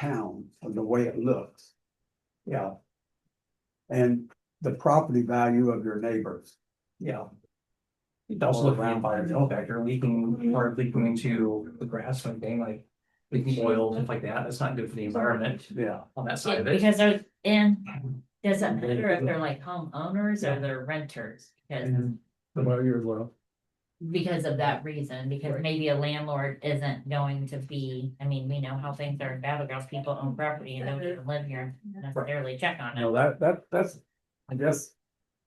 town of the way it looks. Yeah. And the property value of your neighbors. Yeah. It also look around by the factor, leaking into the grass and thing like leaking oil, stuff like that. That's not good for the environment. Yeah. On that side of it. Because they're in, does it matter if they're like homeowners or they're renters? Because of that reason, because maybe a landlord isn't going to be, I mean, we know how things are in battlegrounds, people own property and don't even live here, necessarily check on No, it. that's, I guess,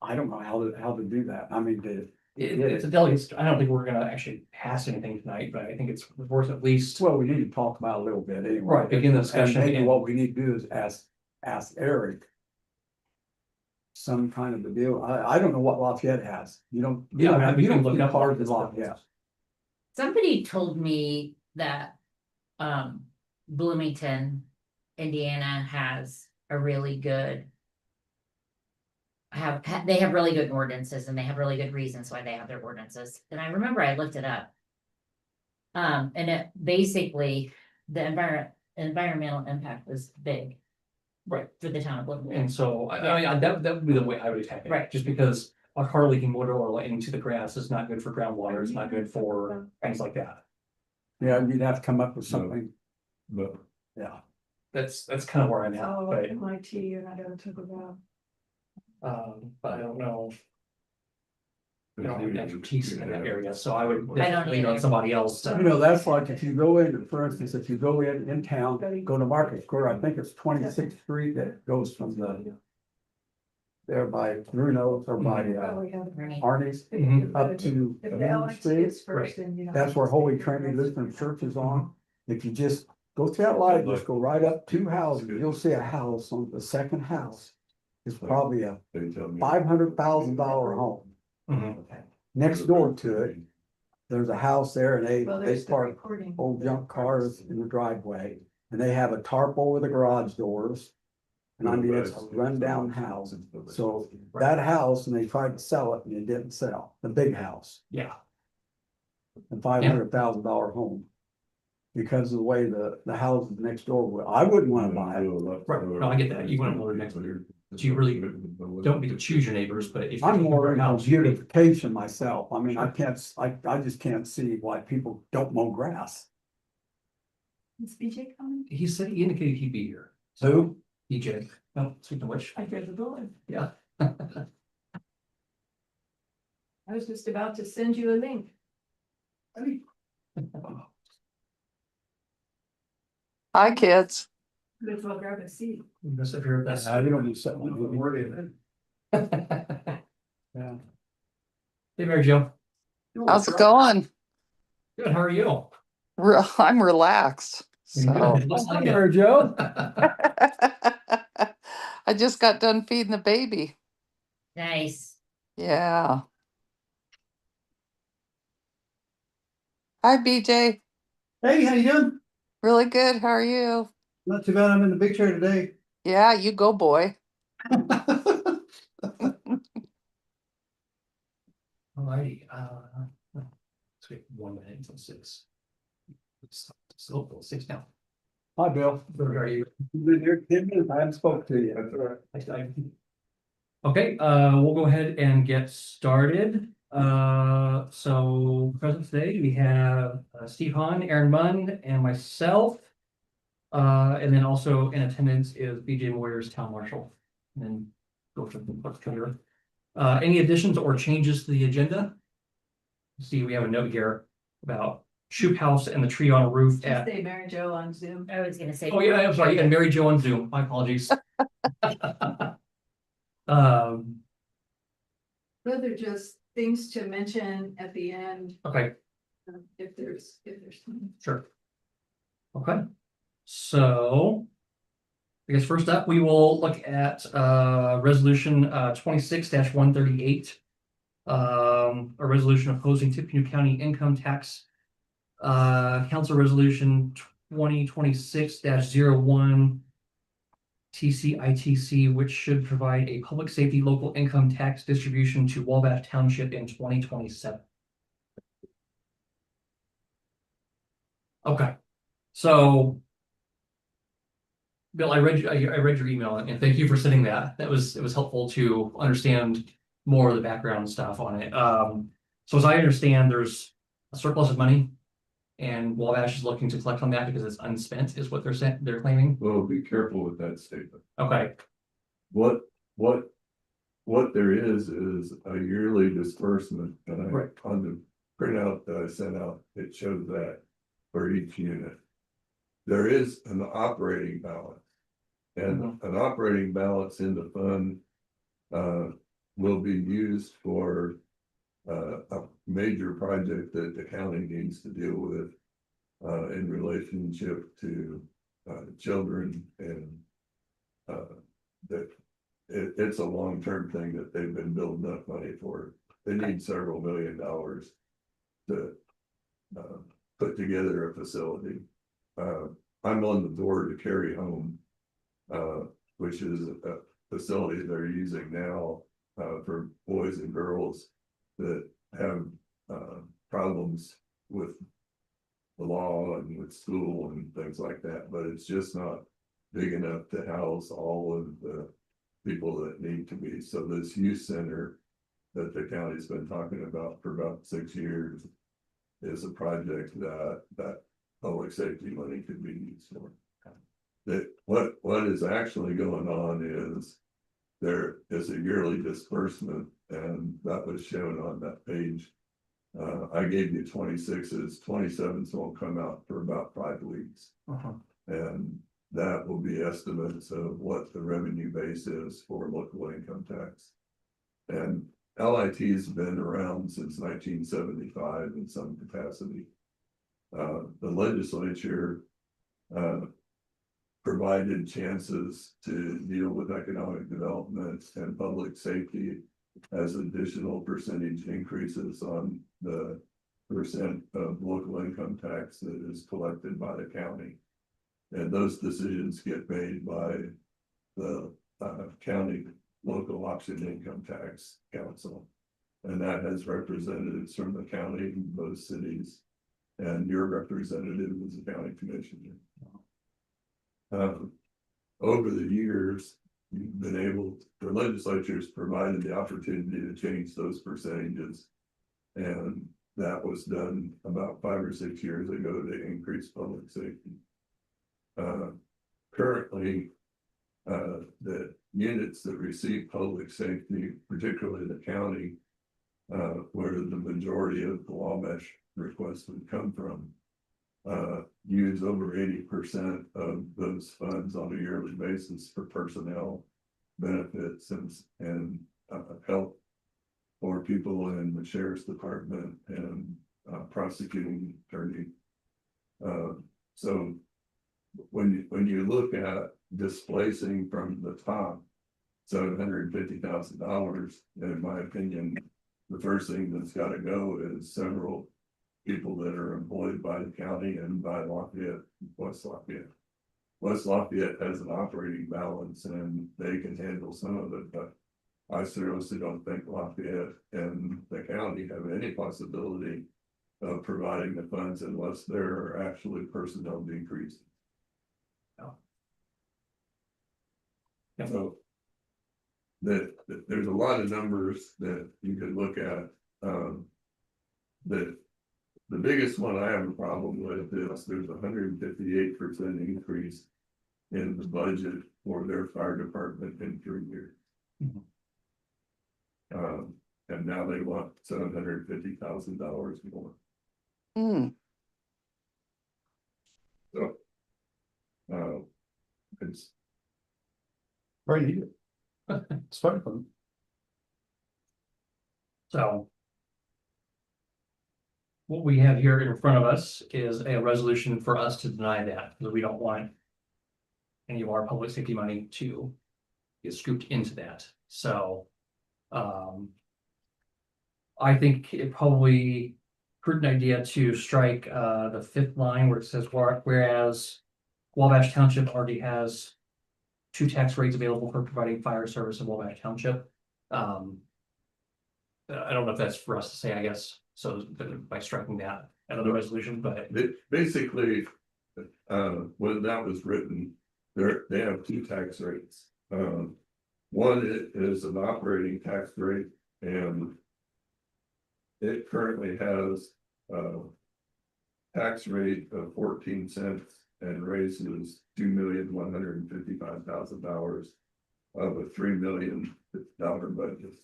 I don't know how to do that. I mean, It's a delicate, I don't think we're gonna actually pass anything tonight, but I think it's worth at least. well, we need to talk about it a little bit anyway. Right, begin the And discussion. maybe and- what we need to do is ask Eric. Some kind of a deal. I don't know what Lafayette has. You don't. Yeah, I mean, we you can don't look keep up cards in Lafayette. Lafayette. Somebody told me that, Bloomington, Indiana has a really good. They have really good ordinances and they have really good reasons why they have their ordinances. And I remember I looked it up. And it basically, the environmental impact was big. Right. For the town of Bloomington. And so, that would be the way I would attack it. Right. Just because a car leaking water or into the grass is not good for groundwater, it's not good for things like that. Yeah, you'd have to come up with something. But Yeah. That's kind of where I'm at, Oh, but, MIT, and I never took about. but I don't know. I don't have expertise in that area, so I would I don't definitely lean on either. somebody else. You know, that's like if you go in, for instance, if you go in town, go to Market Square, I think it's 26th Street that goes from there by Bruno's or by Probably have. Arnie's Mhm. up to If the Main LIT Street. is first, then you know. That's where Holy Trinity Lutheran Church is on. If you just go through that light, just go right up 2 houses, you'll see a house on the second house. It's probably a they tell me. $500,000 home. Mhm. Next door to it, there's a house there and Well, they there's the park recording. old junk cars in the driveway. And they have a tarp over the garage doors. And I mean, it's a rundown house. So that house, and they tried to sell it and it didn't sell, the big house, Yeah, the $500,000 home. Because of the way the houses next door were, I wouldn't wanna buy it. right, no, I get that, you want to live next to your, but you really don't get to choose your neighbors, but if. I'm more into house, you could- beautification myself. I mean, I just can't see why people don't mow grass. Is BJ coming? He said, he indicated he'd be here. Who? EJ, no, speaking of which, I hear the bullet. yeah. I was just about to send you a link. Hi, kids. Good, well, grab a seat. That's if you're, that's. You don't need something. Hey, Yeah. Mary Jo. How's it going? Good, how are you? I'm relaxed. So Looks like it. There, Joe. I just got done feeding the baby. Nice. Yeah. Hi, BJ. Hey, how you doing? Really good. How are you? Not too bad. I'm in the big chair today. Yeah, you go, boy. Alrighty, let's wait 1 minute until 6. It's still 6 now. Hi, Bill. Where are you? You've been here 10 minutes. I haven't spoke to you. Okay, we'll go ahead and get started. So present today, we have Steve Hahn, Aaron Munn, and myself. And then also in attendance is BJ Moyer's town marshal. And then go for the clerk treasurer. Any additions or changes to the agenda? See, we have a note here about Shoop House and the tree on a roof at. Tuesday, Mary Jo on Zoom. I was gonna say. Oh, yeah, I'm sorry, and Mary Jo on Zoom, my apologies. Those are just things to mention at the end, Okay, if there's time. sure. Okay, so. I guess first up, we will look at resolution 26-138. A resolution opposing Tippecanoe County income tax. Council resolution 2026-01. TCITC, which should provide a public safety local income tax distribution to Wabash Township in 2027. Okay, so Bill, I read your email and thank you for sending that. It was helpful to understand more of the background stuff on it. So as I understand, there's a surplus of money. And Wabash is looking to collect on that because it's unspent, is what they're claiming. Well, be careful with that statement. Okay, What there is a yearly disbursement, and Right. on the printout that I sent out, it shows that for each unit. There is an operating balance. And an operating balance in the fund will be used for a major project that the county needs to deal with in relationship to children, and that it's a long-term thing that they've been building up money for. They need several $1 million to put together a facility. I'm on the board to Carry Home, which is a facility they're using now for boys and girls that have problems with the law and with school and things like that, but it's just not big enough to house all of the people that need to be. So this youth center that the county's been talking about for about 6 years is a project that public safety money could be used for. That what is actually going on is there is a yearly disbursement, and that was shown on that page. I gave you 26s, 27s won't come out for about 5 weeks. And that will be estimates of what the revenue base is for local income tax. And LIT's been around since 1975 in some capacity. The legislature provided chances to deal with economic development and public safety as additional percentage increases on the percent of local income tax that is collected by the county. And those decisions get made by the county local option income tax council. And that has representatives from the county, both cities, and your representative is the county commissioner. Over the years, you've been able, the legislature's provided the opportunity to change those percentages. And that was done about 5 or 6 years ago to increase public safety. Currently, the units that receive public safety, particularly the county, where the majority of the Wabash requests would come from, use over 80% of those funds on a yearly basis for personnel benefits and help for people in the sheriff's department and prosecuting attorney. So when you look at displacing from the top $750,000, in my opinion, the first thing that's got to go is several people that are employed by the county and by Lafayette, West Lafayette. West Lafayette has an operating balance and they can handle some of it, but I seriously don't think Lafayette and the county have any possibility of providing the funds unless there are actually personnel decreases. Yeah. So there's a lot of numbers that you could look at. The biggest one I have a problem with is there's 158% increase in the budget for their fire department in 3 years. And now they want $750,000 more. So it's Right, you. It's fun. so. What we have here in front of us is a resolution for us to deny that, because we don't want any of our public safety money to get scooped into that. So, I think it probably prudent idea to strike the 5th line where it says whereas Wabash Township already has 2 tax rates available for providing fire service in Wabash Township. I don't know if that's for us to say, I guess. So by striking that out of the resolution, but basically, when that was written, there they have two tax rates. One is an operating tax rate and it currently has a tax rate of 14 cents and raises $2,155,000 of a $3 million budget.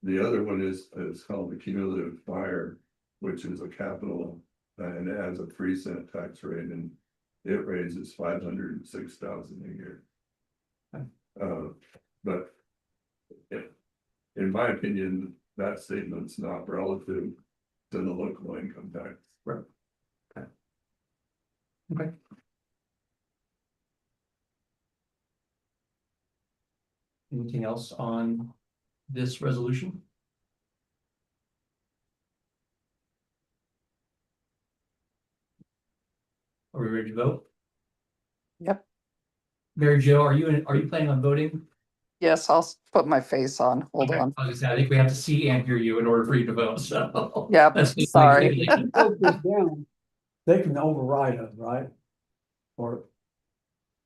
The other one is called the cumulative fire, which is a capital and it has a 3-cent tax rate and it raises $506,000 a year. But in my opinion, that statement's not relative to the local income tax. Right. Okay. Anything else on this resolution? Are we ready to vote? Yep. Mary Jo, are you planning on voting? Yes, I'll put my face on. Hold Okay, on. I was gonna say, I think we have to see and hear you in order for you to vote, so. Yep, That's just sorry. like- Vote this down, they can override it, right? Or,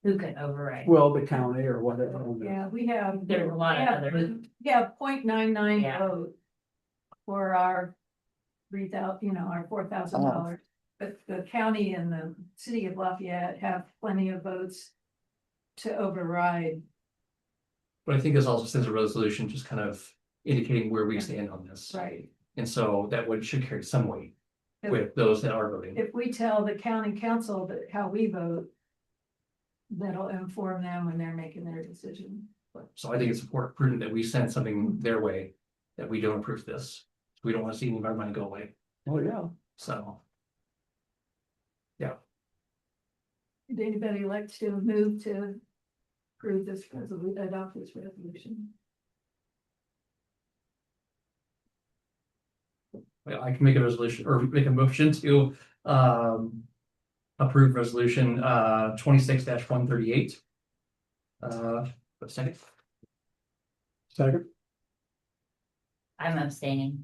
Who can override? well, the county or whatever. Yeah, we have. There's a lot of other- We have 0.99 Yeah. vote for our our $4,000. But the county and the city of Lafayette have plenty of votes to override. But I think this also sends a resolution just kind of indicating where we stand on this. Right. And so that should carry some weight If- with those that are voting. If we tell the county council that how we vote, that'll inform them when they're making their decision. So I think it's important, prudent that we send something their way, that we don't approve this. We don't want to see any of our money go away, Oh, yeah. so. Would anybody like to move to approve this adopt this resolution? Well, I can make a resolution or make a motion to approve resolution 26-138. A second. Second, I'm abstaining.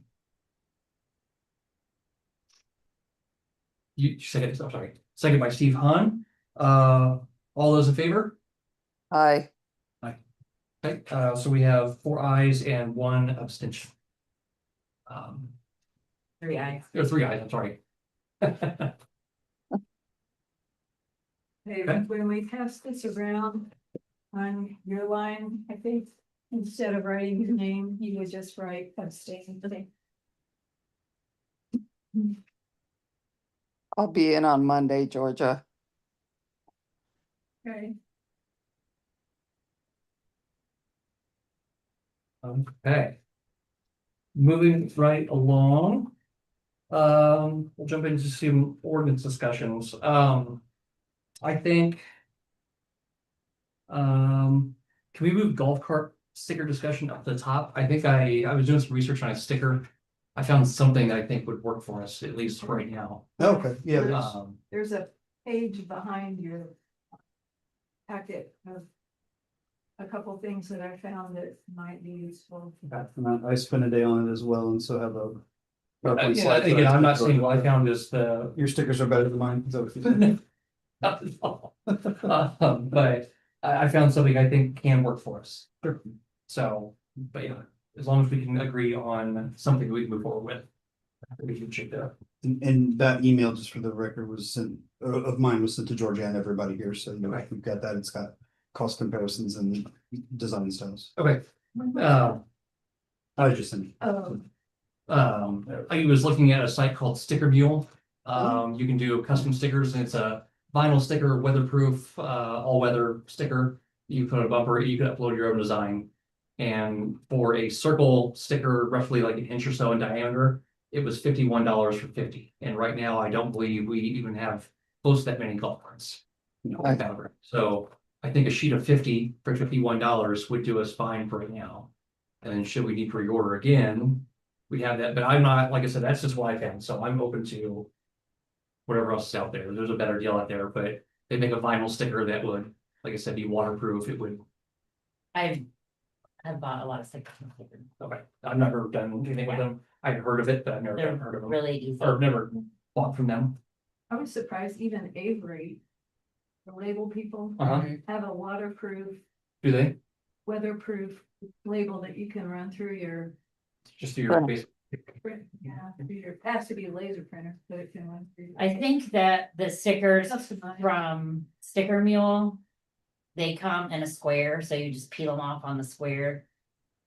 You second, I'm sorry, second by Steve Hahn. All those in favor? Hi. Okay, so we have 4 ayes and 1 abstention. 3 ayes. Or 3 ayes, I'm sorry. Hey, Okay. when we pass this around on your line, I think, instead of writing your name, you would just write abstain. Okay. I'll be in on Monday, Georgia. Okay. Okay. Moving right along. We'll jump into some ordinance discussions. I think. Can we move golf cart sticker discussion up to the top? I think I was doing some research on a sticker. I found something that I think would work for us, at least right now. Okay, yeah, There's a page behind your packet of a couple things that I found that might be useful. I spent a day on it as well, and so have a. PowerPoint Yeah, slide. again, I'm not saying what I found is the. Your stickers are better than mine. Is that what you think? Not at all. But I found something I think can work for us. So, but yeah, as long as we can agree on something we can move forward with. We can check that. And that email, just for the record, was sent, of mine was sent to Georgia and everybody here, so you know, Right. we've got that, it's got cost comparisons and design styles. Okay. I was just saying. I was looking at a site called Sticker Mule. You can do custom stickers and it's a vinyl sticker, weatherproof, all-weather sticker. You put a bumper, you can upload your own design. And for a circle sticker, roughly like an inch or so in diameter, it was $51 for 50. And right now, I don't believe we even have close to that many golf carts. Right. So I think a sheet of 50 for $51 would do us fine for right now. And then should we need to reorder again, we have that, but I'm not, like I said, that's just what I found, so I'm open to whatever else is out there. There's a better deal out there, but they make a vinyl sticker that would, like I said, be waterproof. It would, I've bought a lot of stickers. okay, I've never done anything with them. I've heard of it, but I've never They're heard of them. really easy. Or never bought from them. I was surprised even Avery the label people Uh-huh, have a waterproof, do they? weatherproof label that you can run through your Just do your Right. basic. print. Yeah, through your, has to be a laser printer, but it can run through. I think that the stickers Customized. from Sticker Mule, they come in a square, so you just peel them off on the square.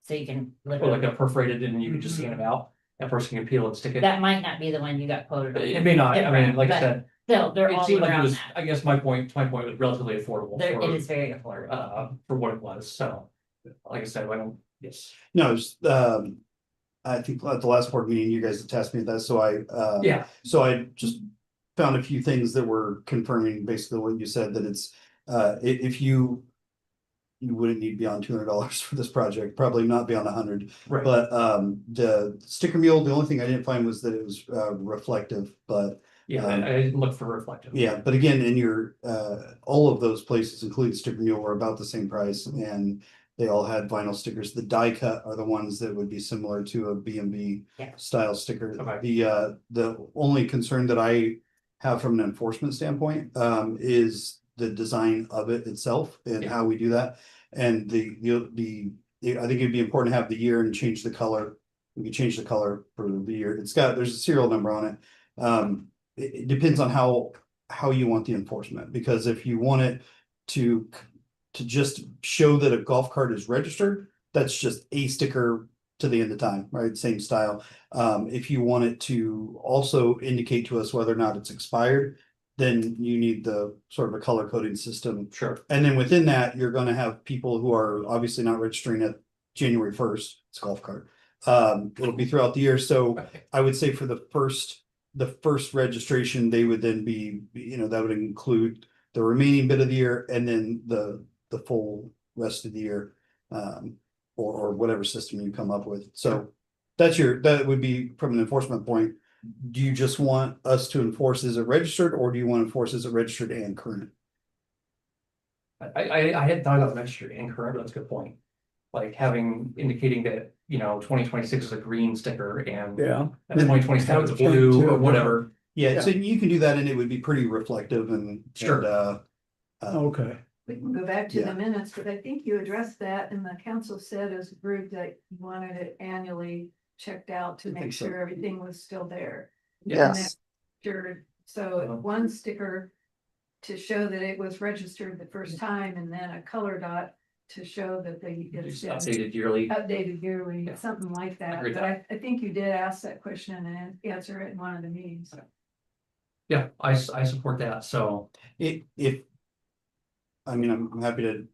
So you can Or like literally, a perforated and you can just scan them out. That person can peel and stick it. that might not be the one you got quoted on. It may not, I mean, like I But said, Still, they're it all seemed like it around was, that. I guess my point was relatively affordable. There, for- it is very affordable. For what it was, so, like I said, I don't, yes, No, just, I think at the last board meeting, you guys had tasked me with that, so yeah, so I just found a few things that were confirming basically what you said, that it's, if you wouldn't need beyond $200 for this project, probably not beyond 100. right, But the sticker mule, the only thing I didn't find was that it was reflective, but yeah, I didn't look for reflective. yeah, but again, in your all of those places, including sticker mule, were about the same price, and they all had vinyl stickers. The die cut are the ones that would be similar to a B&B Yeah. style sticker. Okay. The only concern that I have from an enforcement standpoint is the design of it itself and Yeah. how we do that. And I think it'd be important to have the year and change the color. We could change the color for the year. There's a serial number on it. It depends on how you want the enforcement, because if you want it to just show that a golf cart is registered, that's just a sticker to the end of time, right? Same style. If you want it to also indicate to us whether or not it's expired, then you need the sort of a color coding system. Sure, And then within that, you're gonna have people who are obviously not registering at January 1st, it's a golf cart. It'll be throughout the year, so okay, I would say for the first registration, they would then be, that would include the remaining bit of the year and then the full rest of the year. Or whatever system you come up with. So that would be from an enforcement point. Do you just want us to enforce is it registered, or do you want to enforce is it registered and current? I hadn't thought about registered and current, but that's a good point. Like indicating that, 2026 is a green sticker and Yeah. 2027 is a Change blue to or a whatever. Yeah, so you can do that and it would be pretty reflective and. Sure. Okay. We can go back to Yeah. the minutes, but I think you addressed that and the council said as a group that you wanted it annually checked out to I think make so. sure everything was still there. Yes, Sure, so one sticker to show that it was registered the first time and then a color dot to show that it's Just been updated yearly. updated yearly, Yeah. something like that. Agreed. But I think you did ask that question and answer it in one of the meetings. Yeah, I support that, so, I mean, I'm happy to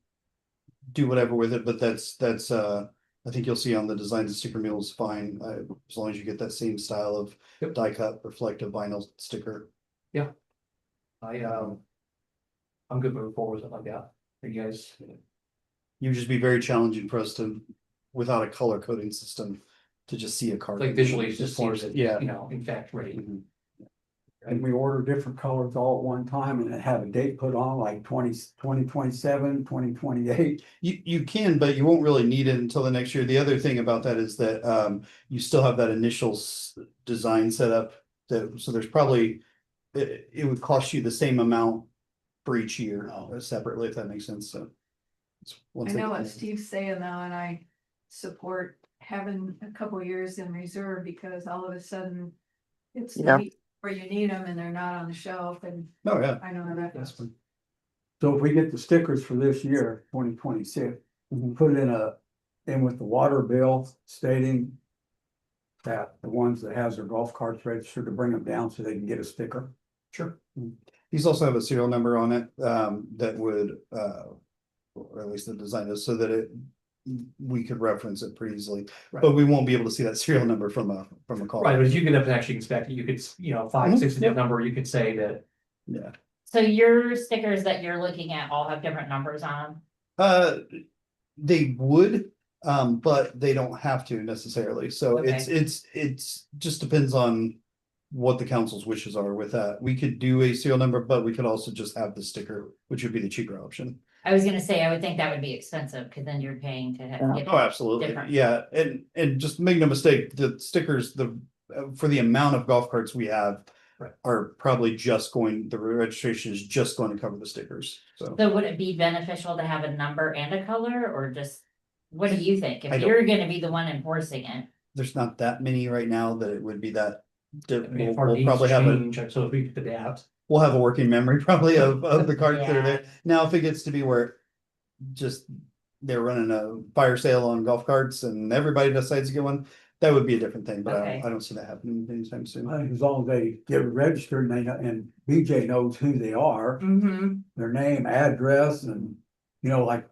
do whatever with it, but that's, I think you'll see on the design, the sticker mule is fine, as long as you get that same style of Yep. die cut reflective vinyl sticker. I'm good moving forward with it like that. Are you guys? You would just be very challenging for us to, without a color coding system, to just see a card. Like visually, it just seems that, Yeah. in fact, ready. Mhm. And we order different colors all at one time and have a date put on like 2027, 2028. You can, but you won't really need it until the next year. The other thing about that is that you still have that initial design setup, so there's probably, it would cost you the same amount for each year separately, if that makes sense, so. it's one I thing. know what Steve's saying though, and I support having a couple years in reserve because all of a sudden it's Yeah. late where you need them and they're not on the shelf and Oh, yeah. I know how that That's goes. fine. So if we get the stickers for this year, 2026, we can put it in with the water bill stating that the ones that has their golf carts registered to bring them down so they can get a sticker. Sure. These also have a serial number on it, that would, or at least the design is, so that we could reference it pretty easily, Right. but we won't be able to see that serial number from a call. Right, but if you could actually inspect it, you could, 5, Mhm. 6 digit number, you could say that, Yeah. So your stickers that you're looking at all have different numbers on They would, but they don't have to necessarily, so Okay. it's just depends on what the council's wishes are with that. We could do a serial number, but we could also just have the sticker, which would be the cheaper option. them. I was gonna say, I would think that would be expensive, because then you're paying to Yeah. get. Oh, absolutely, Different. yeah, and just make no mistake, the stickers, for the amount of golf carts we have, Right. are probably the registration is just going to cover the stickers, so. So would it be beneficial to have a number and a color, or just, what do you think? I If don't- you're gonna be the one enforcing it, There's not that many right now that it would be that. I mean, We'll if our we'll needs probably have change, so if we could adapt. we'll have a working memory probably of the cards that are Yeah. there. Now, if it gets to be where just they're running a fire sale on golf carts and everybody decides to get one, that would be a different thing, but Okay. I don't see that happening anytime soon. I think as long as they get registered and they know, and BJ knows who they are, mm-hmm, their name, address, and, you know, like.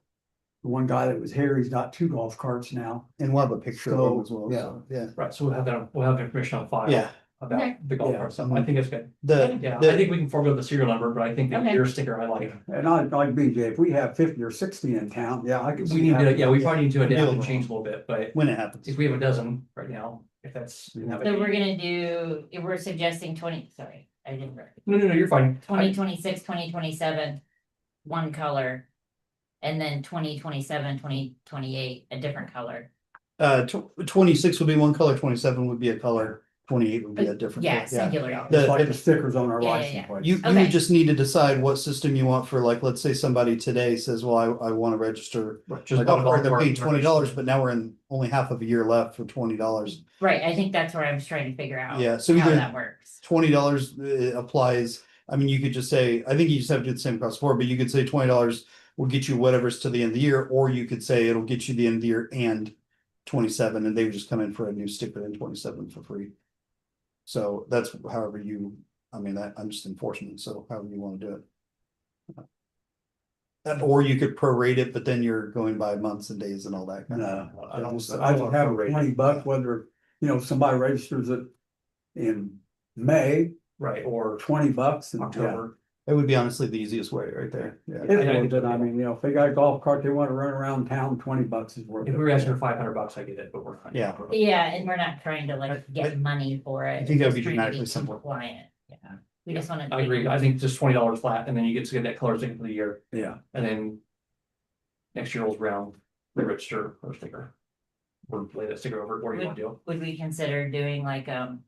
The one guy that was here, he's got 2 golf carts now. And we'll have a picture of them as well, so, yeah. Right, so we'll have information on file. Yeah. About Okay. the golf Yeah. cart stuff. I think it's good. The, Yeah, I the, think we can forego the serial number, but I think the Okay. year sticker I like. And I like BJ, if we have 50 or 60 in town, yeah, I could. We see need to, that. yeah, we probably need to adapt and Deal. change a little bit, but when it happens. if we have a dozen right now, if that's. so we're gonna do, if we're suggesting sorry, I didn't write. No, you're fine. 2026, 2027, one color. And then 2027, 2028, a different color. 26 would be one color, 27 would be a color, 28 would be a different. Yeah, color. singular. Yeah. Just like the stickers on our Yeah, yeah, license yeah. plate. You Okay. would just need to decide what system you want for, like, let's say somebody today says, well, I want to register. Just Like, oh, they're paying $20, but now we're in only half of a year left for $20. Right, I think that's where I was trying to figure out. Yeah, so How either that works. $20 applies. I mean, you could just say, I think you just have to do the same across the board, but you could say $20 will get you whatever's to the end of the year, or you could say it'll get you the end of the year and 27, and they would just come in for a new sticker in 27 for free. So that's however I mean, I'm just enforcement, so however you want to do it. Or you could prorate it, but then you're going by months and days and all that. kind of- No, I don't- I just have prorate it. $20, whether, you know, somebody registers it in May, Right, or $20 and. October. It would be honestly the easiest way right there. Yeah. It would, but I mean, you know, if they got a golf cart, they want to run around town, $20 is worth it. If we were asking for $500, I get it, but we're not. Yeah. Yeah, and we're not trying to like I- get money for it. I think that would We're be just trying to dramatically simpler. Compliant, yeah. We just wanna. I agree. I think just $20 flat, and then you get to get that color sticker for the year, Yeah, and then. Next year rolls around, they register or sticker. Or lay that sticker over, what do you want to do? Would we consider doing like, a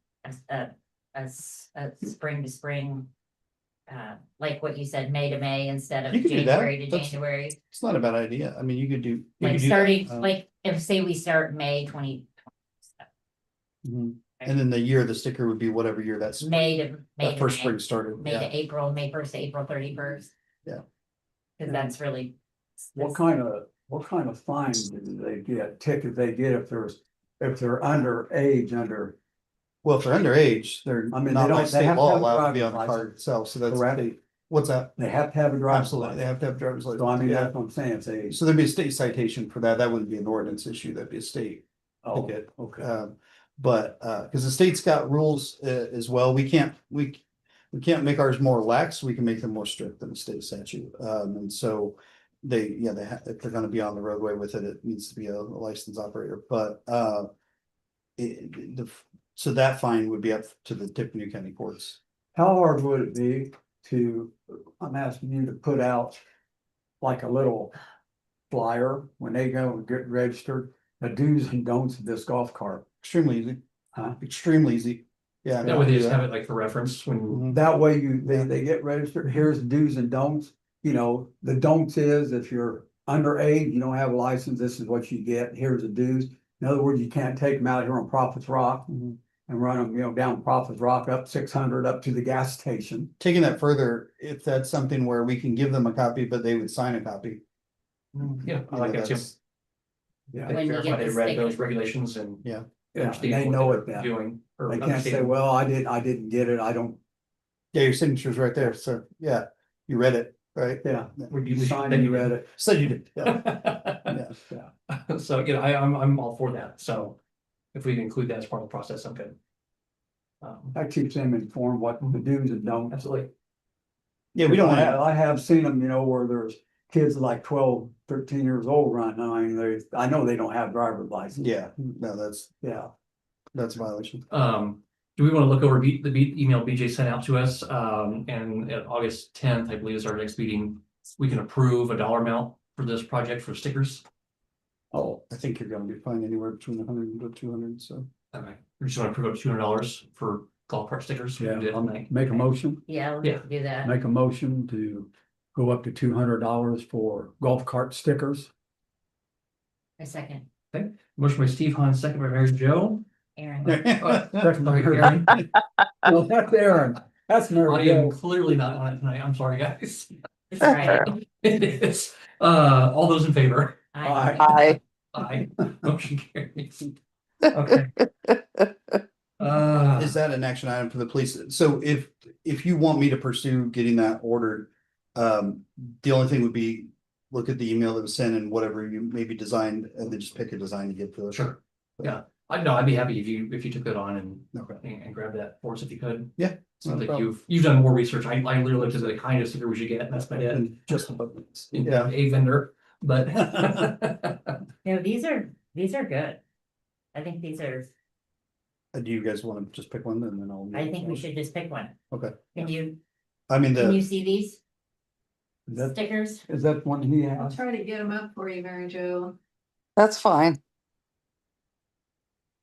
spring to spring? Like what you said, May to May instead of You could do that. January to That's- January, It's not a bad idea. I mean, you could do. you like could do that. starting, like, if say we start May 20. Mhm. And then the year the sticker would be whatever year that's May to that first May, spring started. May Yeah. to April, May 1st to April 31st. Yeah. Cause that's really. what kind of fine do they get, ticket they get if they're underage, Well, if they're underage, they're I mean, not they by don't- they state have to law have a allowed to be driver's on the card license. itself, so that's. Correct. What's that? they have to have a driver's Absolutely, they license. have to have driver's license. So I mean, Yeah. that's what I'm saying, it's a, So there'd be a state citation for that. That wouldn't be an ordinance issue. That'd be a state oh, ticket. okay. But because the state's got rules as well, we can't make ours more lax. We can make them more strict than the state statute. And so if they're going to be on the roadway with it, it needs to be a licensed operator. But so that fine would be up to the Tippecanoe County courts. How hard would it be I'm asking you to put out like a little flyer when they go and get registered, the do's and don'ts of this golf cart? Extremely easy. Huh? Extremely easy. Yeah. That way they just have it like for reference when, Mhm. That way they get registered, here's the do's and don'ts, you know, the don'ts is if you're underage, you don't have a license, this is what you get, here's the do's. In other words, you can't take them out here on Prophet's Rock Mhm. and run them, you know, down Prophet's Rock up 600 up to the gas station. Taking that further, if that's something where we can give them a copy, but they would sign a copy. yeah, I like that too. Yeah, They When you verify get they the read sticker. those regulations and. Yeah. yeah, understand they what know they're it then. Doing. or They can't say, understand. well, I didn't get it, I don't, Yeah, your signature's right there, sir. Yeah, you read it, right? yeah. Would You you signed and you read it. Said you did. Yeah. Yeah. So, you know, I'm all for that, so if we can include that as part of the process, I'm good. That keeps them informed what the do's and don'ts. Absolutely. Yeah, we don't want to. I have seen them, you know, where there's kids like 12, 13 years old running, I mean, I know they don't have driver's license. Yeah, no, that's Yeah, a violation. Do we want to look over the email BJ sent out to us, and at August 10th, I believe is our next meeting, we can approve a dollar amount for this project for stickers? oh, I think you're gonna be fine anywhere between 100 and 200, so. Okay, we just want to approve up $200 for golf cart stickers. We Yeah, did I'll tonight. make a motion, Yeah, we'll Yeah. do that. make a motion to go up to $200 for golf cart stickers. A second, Motion by Steve Han, second by Mary Jo. Aaron. Second by Sorry, Aaron. Aaron. No, that's Aaron. That's I Mary am Jo. clearly not on it tonight. I'm sorry, guys. It's all right. It is. All those in favor? Aye. Aye. Motion carries. Okay. Is that an action item for the police? So if you want me to pursue getting that ordered, the only thing would be look at the email that was sent and whatever you maybe designed, and then just pick a design to get to us. Sure. Yeah, I'd be happy if you took that on Okay. and grab that for us if you could. Yeah, Sounds no like problem. you've done more research. I literally looked at the kind of sticker we should get, and that's about it. And just above it. Yeah, a vendor, but. No, these are good. I think these are, Do you guys want to just pick one and then I'll? I think we should just pick one. Okay. Can you I mean, see these That, stickers? is that one he I'll has? try to get them up for you, Mary Jo. That's fine.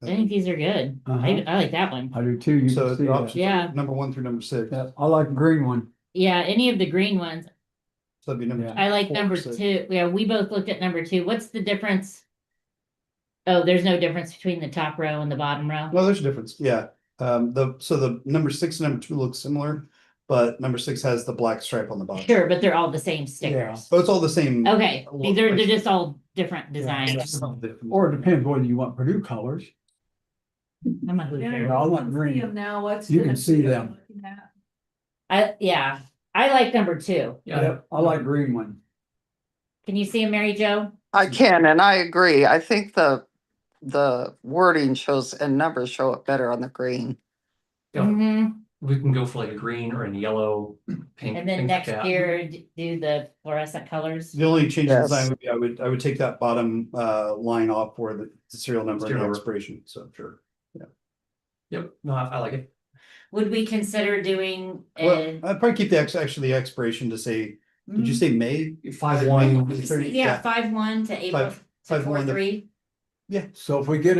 I think these are good. Uh-huh. I like that one. I do too. You So can see the that. option, Yeah. number 1 through number 6. Yeah, I like the green one. Yeah, any of the green ones. So that'd be number. Yeah. I like 4, number 6. 2. Yeah, we both looked at number 2. What's the difference? Oh, there's no difference between the top row and the bottom row. Well, there's a difference, yeah. The number 6 and number 2 look similar, but number 6 has the black stripe on the bottom. Sure, but they're all the same stickers. Oh, it's all the same. Okay, Well, they're just all different Yeah. designs. Or it depends whether you want Purdue colors. I'm not really Yeah, sure. I you want can green. see 'em now, what's. You the can see next them. one looking at? Yeah, I like number 2. Yeah, Yep, I like green one. Can you see them, Mary Jo? I can, and I agree. I think the wording shows and numbers show it better on the green. Yeah. Mhm. we can go for like a green or a yellow, pink. And then things like next that. year, do the fluorescent colors. The only change in Yes. design would be, I would take that bottom line off for the serial number and Serial the number. expiration, so sure. Yep, no, I like it. Would we consider doing Well, a? I'd probably keep actually the expiration to say, did you say May? 5/1. May 30? Yeah, 5/1 to April to 5/1 to- 4/3. So if we get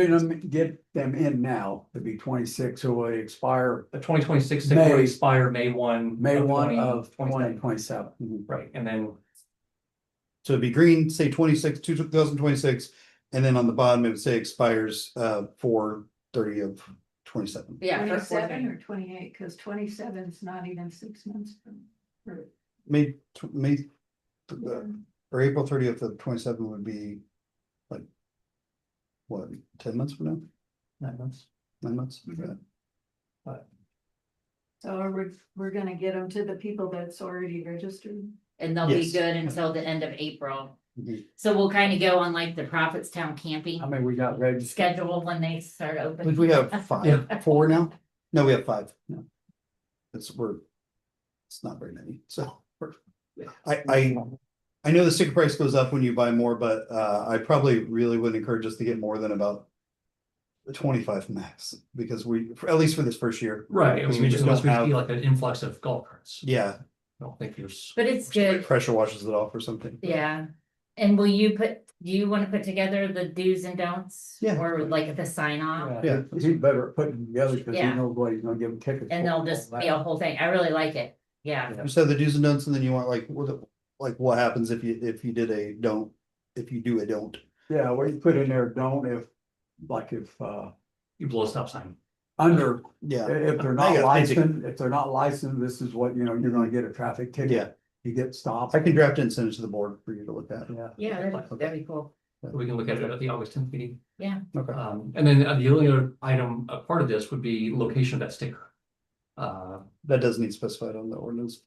them in now, it'd be 26, so will it expire The 2026 sticker will May. expire May 1. May 1 of 2027. 2027. Right, and then, So it'd be green, say 2026, and then on the bottom, it would say expires 4/30 of 27. Yeah, for 27 4/3. or 28, because 27 is not even 6 months from. May, or April 30th of 27 would be like, what, 10 months from now? 9 months. 9 months? Mhm. Yeah. So we're gonna get them to the people that's already registered. And they'll be Yes. good until the end of April. Mhm. So we'll kind of go on like the Prophetstown camping How many we got ready? schedule when they start opening. We have 4 now? No, we have 5. No. It's not very many, so. I know the sticker price goes up when you buy more, but I probably really wouldn't encourage us to get more than about 25 max, because at least for this first year. Right, I Because mean, we just just unless don't we see have, like an influx of golf carts. yeah, I don't think there's. But it's good, pressure washes it off or something. yeah. And do you want to put together the do's and don'ts? Yeah. Or like the sign off? Yeah. He's better at putting them together because he Yeah. knows what he's gonna give them tickets. And for. they'll just be a whole thing. I really like it. Yeah. You said the do's and don'ts, and then you want what happens if you do a don't. Yeah, well, you put in there, don't if You blow a stop sign. under, Yeah. if they're I not got basic- licensed, this is what, you're gonna get a traffic ticket. Yeah, You get stopped. I can draft it and send it to the board for you to look at. Yeah. Yeah, that'd be cool. We can look at it at the August 10th meeting. Okay. And then the only other item, a part of this would be location of that sticker. That does need specified on the ordinance.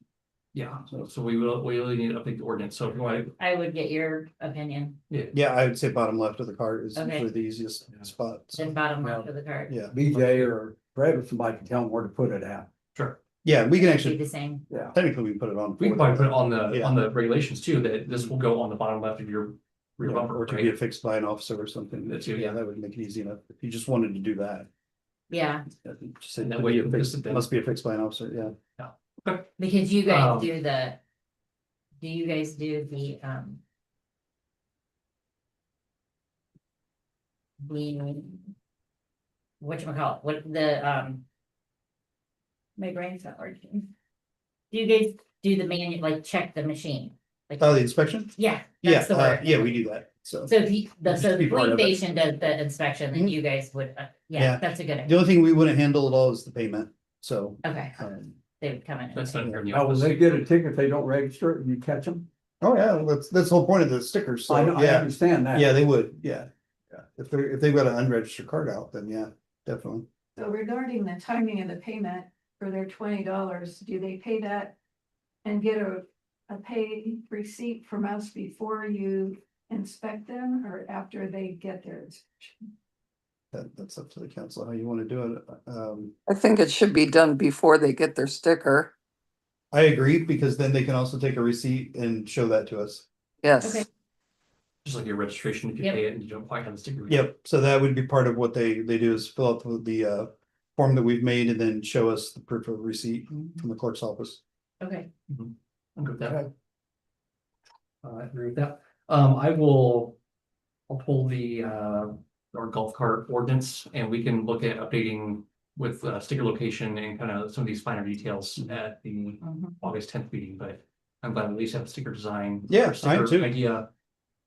Yeah, so we really need to update the ordinance. So if you want, I would get your opinion, Yeah, I would say bottom left of the cart is Okay. usually the easiest spot. so, then bottom left of the card. Yeah, BJ or Fred or somebody can tell them where to put it at. sure, yeah, we can Be actually, the same. Yeah. technically, we can put it on. we can probably put it on the, Yeah. on the regulations too, that this will go on the bottom left of your rear Yeah, bumper, or to be right? affixed by an officer or something. That too, Yeah, yeah. that would make it easy enough. If you just wanted to do that. Yeah, Just say And that to way be you can affixed- just- must be affixed by an officer, yeah. because you guys Um, do you guys do the whatchamacallit, what the My brain's not working. Do you guys do the manual, like check the machine? Like, Oh, the inspection? yeah, Yeah, that's the word. yeah, we do that, so. So if you, Just so be the part police of it. station does the inspection, then Mhm. you guys would, Yeah. yeah, that's a good The idea. only thing we wouldn't handle at all is the payment, so. Okay, They they would come in. and That's pay. not here in the Now, will office. they get a ticket if they don't register it and you catch them? Oh, yeah, that's the whole point of the stickers, I know, so, I yeah, understand that. yeah, they would, yeah. Yeah, if they've got an unregistered card out, then yeah, definitely. So regarding the timing of the payment for their $20, do they pay that? And get a pay receipt from us before you inspect them or after they get their inspection? That's up to the council, how you wanna do it, I think it should be done before they get their sticker. I agree, because then they can also take a receipt and show that to us. Yes, Okay. Just like your registration, if you Yep. pay it and you don't quite have the sticker. Yep, so that would be part of what they do is fill out the form that we've made and then show us the proof of receipt from the clerk's office. Okay, I'm good with that. Okay. I agree with that. I'll pull the, our golf cart ordinance and we can look at updating with sticker location and kind of some of these finer details at the mhm. August 10th meeting, but I'm glad at least have a sticker design. Yeah, or sticker I too. idea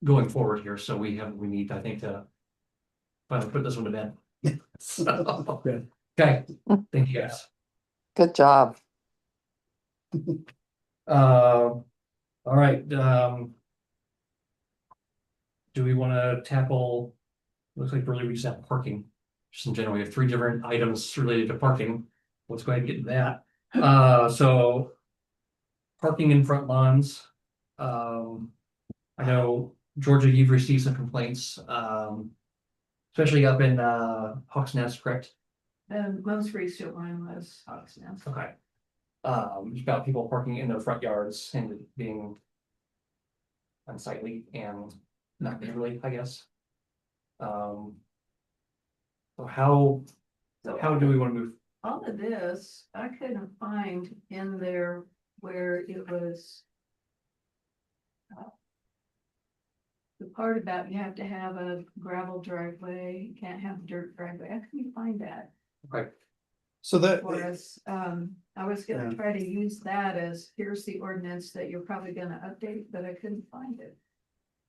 going forward here, so we need, I think, to finally put this one to bed. So, Good. okay, thank you guys. good job. All right, do we wanna tackle, looks like really we just have parking. Just in general, we have 3 different items related to parking. Let's go ahead and get into that. So. Parking in front lawns. I know, Georgia, you've received some complaints, especially up in, Hawks Nest, correct? The most recent one was Hawks Nest. Okay. It's about people parking in their front yards and it being unsightly and not neighborly, I guess. So how do we want to move? All of this, I couldn't find in there where it was. The part about you have to have a gravel driveway, you can't have a dirt driveway, I couldn't find that Okay, So that, for us. I was Yeah. gonna try to use that as, here's the ordinance that you're probably gonna update, but I couldn't find it.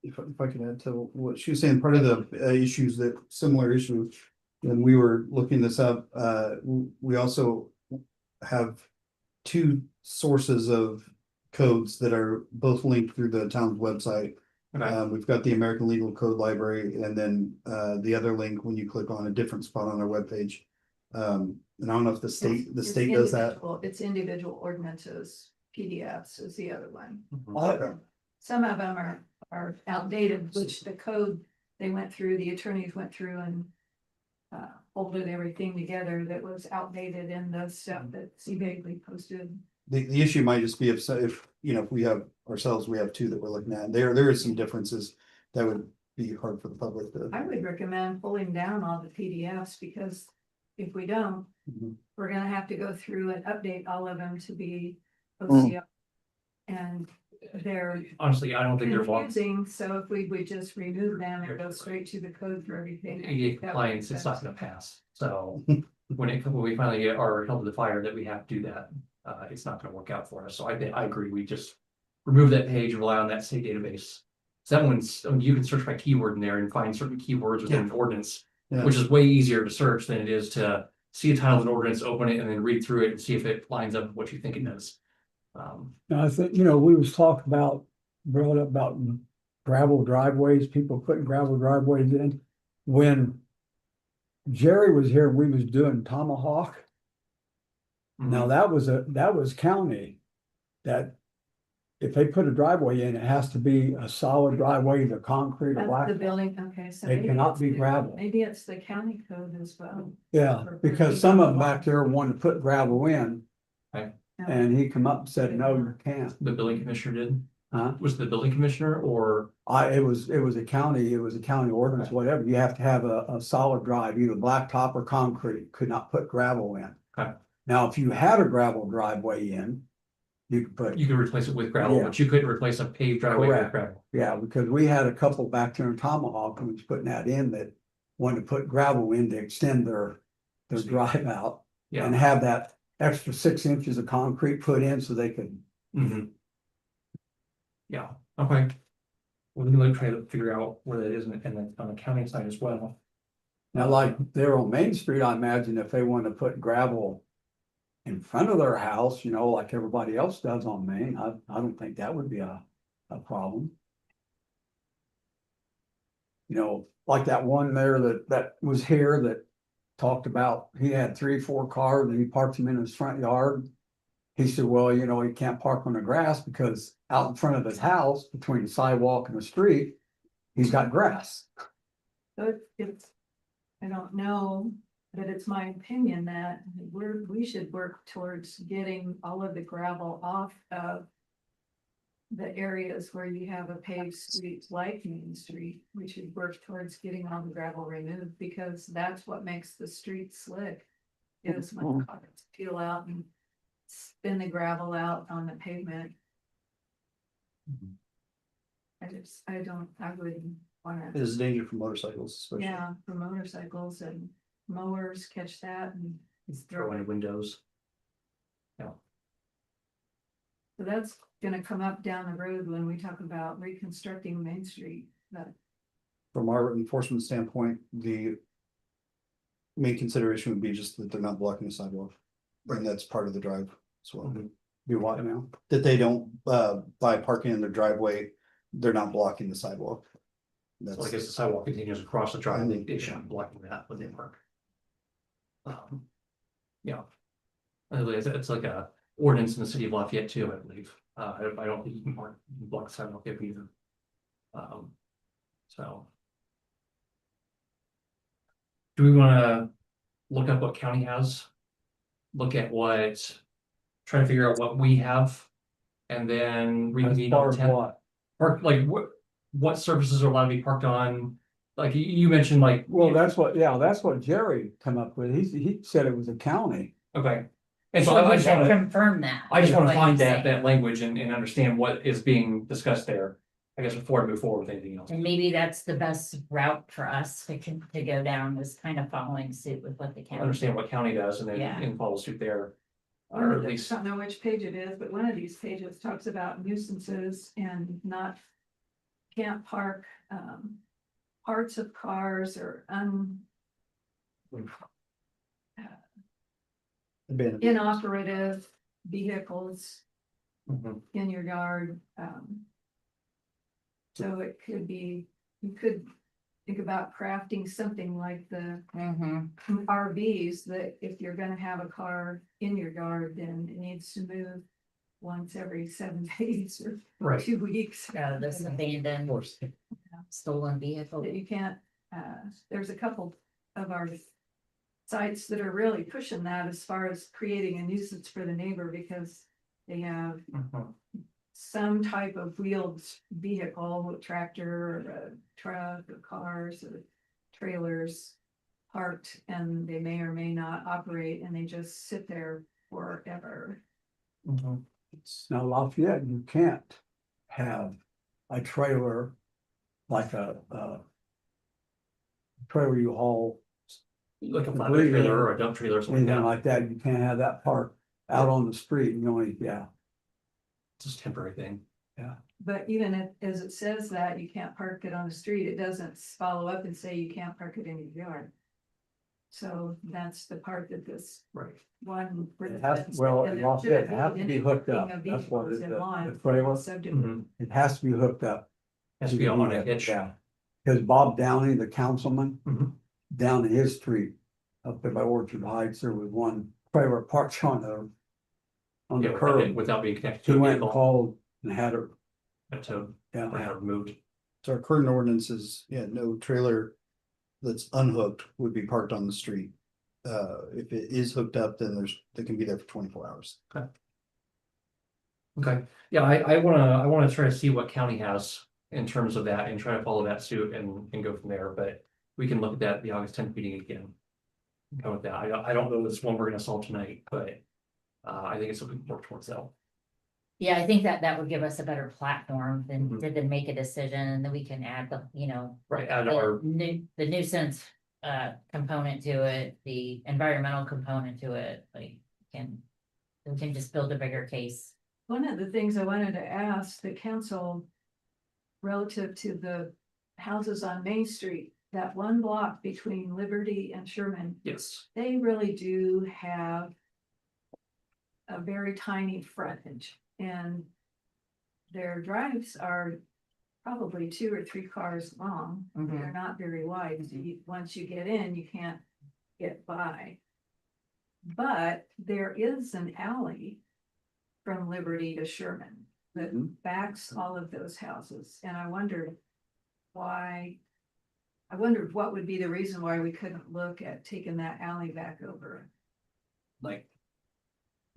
if I could add to what she was saying, part of the issues that, similar issue, when we were looking this up, we also have 2 sources of codes that are both linked through the town's website. okay, We've got the American Legal Code Library and then the other link when you click on a different spot on our webpage. And I don't know if the state It's does that. individual- It's individual ordinances, PDFs is the other one. Okay. Some of them are outdated, which the code, they went through, the attorneys went through and. Folded everything together that was outdated in the stuff that C Bagley posted. The issue might just be if, you know, if we have ourselves, we have 2 that we're looking at, there is some differences that would be hard for the public to. I would recommend pulling down all the PDFs because if we don't, Mhm. we're gonna have to go through and update all of them to be OCR. And they're honestly, I don't think there's one. confusing, so if we would just remove them and go straight to the code for everything. I ADA think that would compliance, make it's not sense. gonna pass, so when we finally get our held to the fire that we have to do that, it's not gonna work out for us, so I agree, we just remove that page and rely on that state database. So that one's, I mean, you can search by keyword in there and find certain keywords within an ordinance, Yeah. which is way easier to search than it is to see a title of an ordinance, open it, and then read through it and see if it lines up with what you think it does. Now, I think, we was talking brought up about gravel driveways, people putting gravel driveways in. When Jerry was here, we was doing Tomahawk. Now, that was county. That if they put a driveway in, it has to be a solid driveway, the concrete or That's black. the building, okay, so. It maybe cannot it's be the- gravel. Maybe it's the county code as well. Yeah, because some of them back there wanted to put gravel in. And he come up and said, no, you can't. The building commissioner did, Huh? was it the building commissioner or? It was a county ordinance, whatever. You have to have a solid drive, either blacktop or concrete, could not put gravel in. Okay. Now, if you had a gravel driveway in, you could put, You could replace it with gravel, Yeah. but you couldn't replace a paved driveway with Correct. gravel. yeah, because we had a couple back there in Tomahawk who was putting that in that wanted to put gravel in to extend their drive out Yeah, and have that extra 6 inches of concrete put in so they could, Mhm. Yeah, okay. We can like try to figure out where that is and then on the county side as well. now like there on Main Street, I imagine if they want to put gravel in front of their house, like everybody else does on Main, I don't think that would be a problem. Like that one there that was here that talked about, he had 3, 4 cars and he parked them in his front yard. He said, well, he can't park on the grass because out in front of his house, between the sidewalk and the street, he's got grass. So it's, I don't know, but it's my opinion that we should work towards getting all of the gravel off of the areas where you have a paved street like Main Street. We should work towards getting all the gravel removed because that's what makes the street slick. Is when cars peel out and spin the gravel out on the pavement. I wouldn't wanna. It is a danger for motorcycles, especially. Yeah, for motorcycles and mowers catch that and Throw in windows. so that's gonna come up down the road when we talk about reconstructing Main Street, but From our enforcement standpoint, the main consideration would be just that they're not blocking the sidewalk. And that's part of the drive as well. Do what now? That they don't, by parking in their driveway, they're not blocking the sidewalk. So I That's, guess the sidewalk continues across the drive, they shouldn't be blocking that when they park. Yeah. It's like a ordinance in the city of Lafayette too, I believe. I don't think you can block the sidewalk there either. So. Do we wanna look up what county has? Look at try to figure out what we have. And then As reconvene far on as 10th. what? Park, like what surfaces are allowed to be parked on? Like you mentioned, like. Well, that's what Jerry come up with. He said it was a county. Okay. And so So I we just should wanna, confirm that. I just wanna what find you're that saying. language and understand what is being discussed there. I guess before I move forward with anything else. And maybe that's the best route for us to go down, is kind of following suit with what the county. Understand what county does and then Yeah. and follow suit there. one Or of at the, I least, don't know which page it is, but one of these pages talks about nuisances and not. Can't park parts of cars or abandoned. inoperative vehicles Mhm. in your yard. So it could be, you could think about crafting something like the Mhm. RVs, that if you're gonna have a car in your yard, then it needs to move once every 7 days or right. 2 weeks. This abandoned stolen vehicle. That you can't, there's a couple of our sites that are really pushing that as far as creating a nuisance for the neighbor, because they have Mhm. some type of wheeled vehicle, a tractor, or a truck, or cars, or trailers parked, and they may or may not operate, and they just sit there forever. Mhm. Now Lafayette, you can't have a trailer like a trailer you haul, Like a flatbed trailer or a dump trailer or something anything like that. like that. You can't have that parked out on the street. It's just a temporary thing. But even if, as it says that you can't park it on the street, it doesn't follow up and say you can't park it in your yard. So that's the part that this Right. one. It has, well, in Lafayette, it has to be hooked up. That's what it is, the trailer. Mhm. It has to be hooked up. Has to be on a hitch. Yeah, because Bob Downey, the councilman, Mhm. down in his street, up there by Orchard Heights, there was one trailer parked on the Yeah, curb. without being connected He to a went and vehicle. called and had her, To yeah, have it removed. So our current ordinance is, no trailer that's unhooked would be parked on the street. If it is hooked up, then they can be there for 24 hours. Okay, yeah, I wanna try to see what county has in terms of that and try to follow that suit and go from there, but we can look at that at the August 10th meeting again. Go with that. I don't know this one we're gonna solve tonight, but I think it's something to work towards that. Yeah, I think that would give us a better platform than Mhm. to then make a decision, and then we can add the, Right, add our, the nuisance component to it, the environmental component to it, like. we can just build a bigger case. One of the things I wanted to ask the council relative to the houses on Main Street, that one block between Liberty and Sherman, Yes. they really do have a very tiny frontage, and their drives are probably 2 or 3 cars long. They're not very wide. So once you get in, you can't get by. But there is an alley from Liberty to Sherman that backs all of those houses, and I wondered what would be the reason why we couldn't look at taking that alley back over. Like,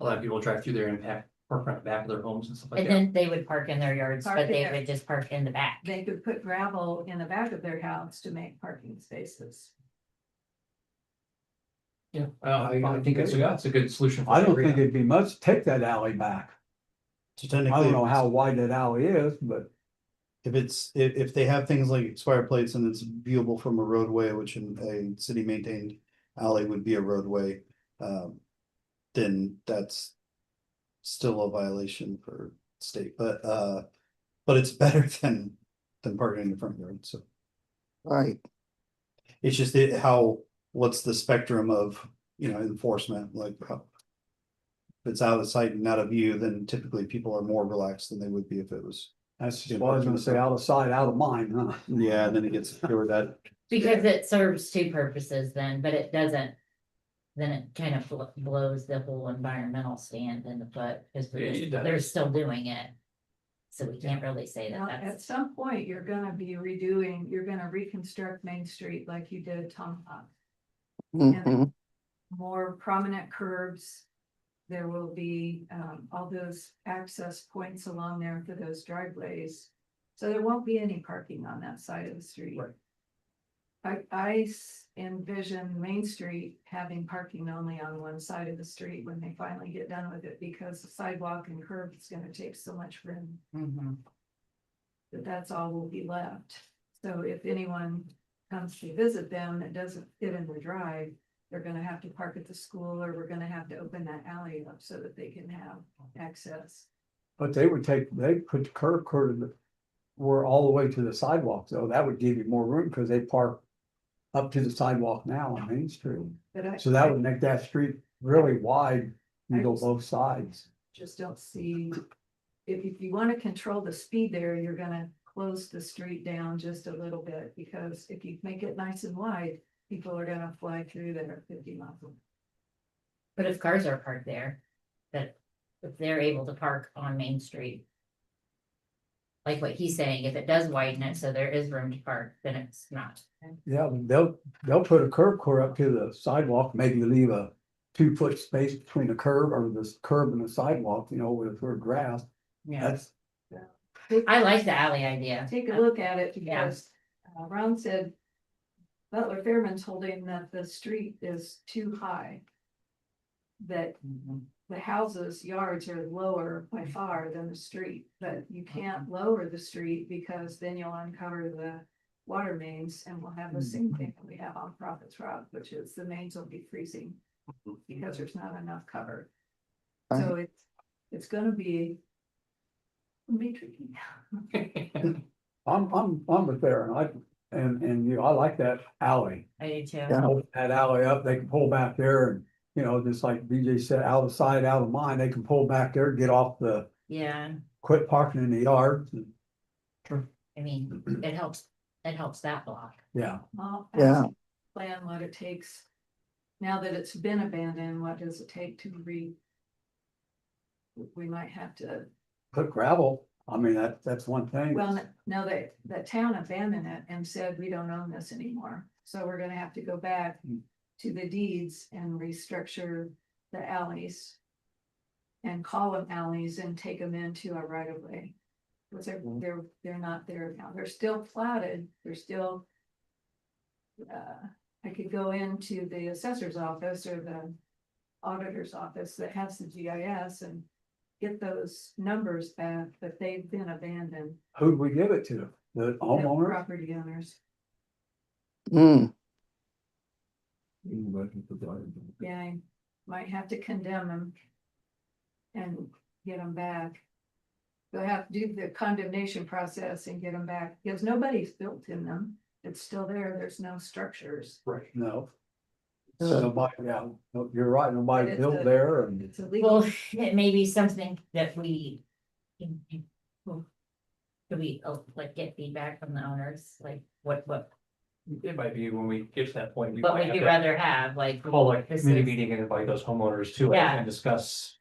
a lot of people drive through there and park right back of their homes and stuff like And that. then they would park in their yards, Park but they there. would just park in the back. They could put gravel in the back of their house to make parking spaces. Yeah, I think it's a good solution. for I don't the think area. it'd be much to take that alley back. So I technically, don't know how wide that alley is, but if they have things like expired plates and it's viewable from a roadway, which in a city maintained alley would be a roadway, then that's still a violation for state, but it's better than parking in the front yard, so. Right. It's just what's the spectrum of, enforcement, like, if it's out of sight and out of view, then typically people are more relaxed than they would be if it was. that's just what I was gonna say, out of sight, out of mind, huh? Yeah, and then it gets over that. Because it serves two purposes then, but it doesn't. Then it kind of blows the whole environmental stand in the foot, because It does. they're still doing it. So we can't really say that Now, at that's, some point, you're gonna reconstruct Main Street like you did Tomahawk. Mhm. More prominent curbs. There will be all those access points along there for those driveways. So there won't be any parking on that side of the street. Right. I envision Main Street having parking only on one side of the street when they finally get done with it, because the sidewalk and curb is gonna take so much room. That's all will be left. So if anyone comes to visit them that doesn't fit in the drive, they're gonna have to park at the school, or we're gonna have to open that alley up so that they can have access. But they put the curb were all the way to the sidewalk, so that would give you more room, because they park up to the sidewalk now on Main Street. But So that would make that street really wide, you go both sides. just don't see, if you wanna control the speed there, you're gonna close the street down just a little bit, because if you make it nice and wide, people are gonna fly through there at 50 miles. but if cars are parked there, that if they're able to park on Main Street. Like what he's saying, if it does widen it, so there is room to park, then it's not. Yeah, they'll put a curb core up to the sidewalk, maybe leave a 2-foot space between the curb or the curb and the sidewalk, with grass. That's, I like the alley idea. Take a look at it, Yeah. because Ron said Butler Fairman told him that the street is too high. That the houses, yards are lower by far than the street, but you can't lower the street, because then you'll uncover the water mains, and we'll have the same thing that we have on Prophets Rock, which is the mains will be freezing because there's not enough cover. So it's gonna be tricky. I'm with there, and I like that alley. I do too. Yeah. Open that alley up, they can pull back there and, just like DJ said, out of sight, out of mind, they can pull back there, get off Yeah, quit parking in the yards. I mean, it helps that block. Yeah, I'll Yeah. ask Plan what it takes. Now that it's been abandoned, what does it take to we might have to, put gravel, I mean, that's one thing. well, no, the town abandoned it and said, we don't own this anymore. So we're gonna have to go back to the deeds and restructure the alleys. And call them alleys and take them into a right of way. Because they're not there now, they're still platted, they're still. I could go into the assessor's office or the auditor's office that has the GIS and get those numbers back, but they've been abandoned. Who'd we give it to? The The homeowner? Property owners, Mm. yeah, might have to condemn them. And get them back. They'll have to do the condemnation process and get them back, because nobody's built in them. It's still there, there's no structures. Right. No. Ugh. Nobody, yeah, no, you're right, nobody But it's built a- there and. It's illegal. Well, it may be something that we. Could we, like, get feedback from the owners, like, what It might be when we get to that point. we would might have you to rather have, like. Call like a this committee is- meeting and invite those homeowners to it Yeah. and discuss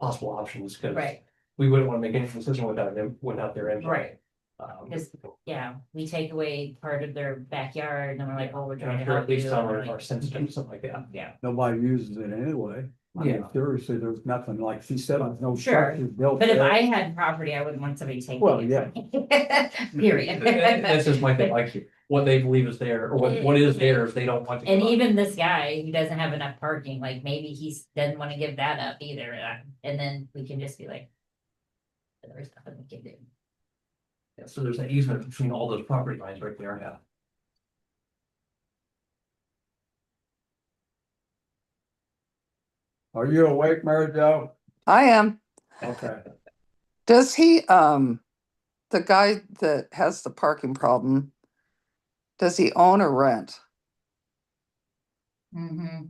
possible options, because Right, we wouldn't want to make any decision without them, without their input. right, Um, because, yeah, we take away part of their backyard, and then we're like, oh, we're and trying I'm to sure help at least you. some and are like- are sensitive, something like that. Yeah, Nobody uses it anyway. I mean, Yeah. seriously, there's nothing, like she said, there's no Sure. structure built but if there. I had property, I wouldn't want somebody taking it. Well, yeah. Period. That's just my thing, like, what they believe is there, or what is theirs, they don't want to. And give up. even this guy, who doesn't have enough parking, like, maybe doesn't wanna give that up either, and then we can just be like. There's nothing we can do. Yeah, so there's an easement between all those property lines right there, yeah. Are you awake, Mary Jo? I am. Okay. Does he, the guy that has the parking problem, does he own or rent?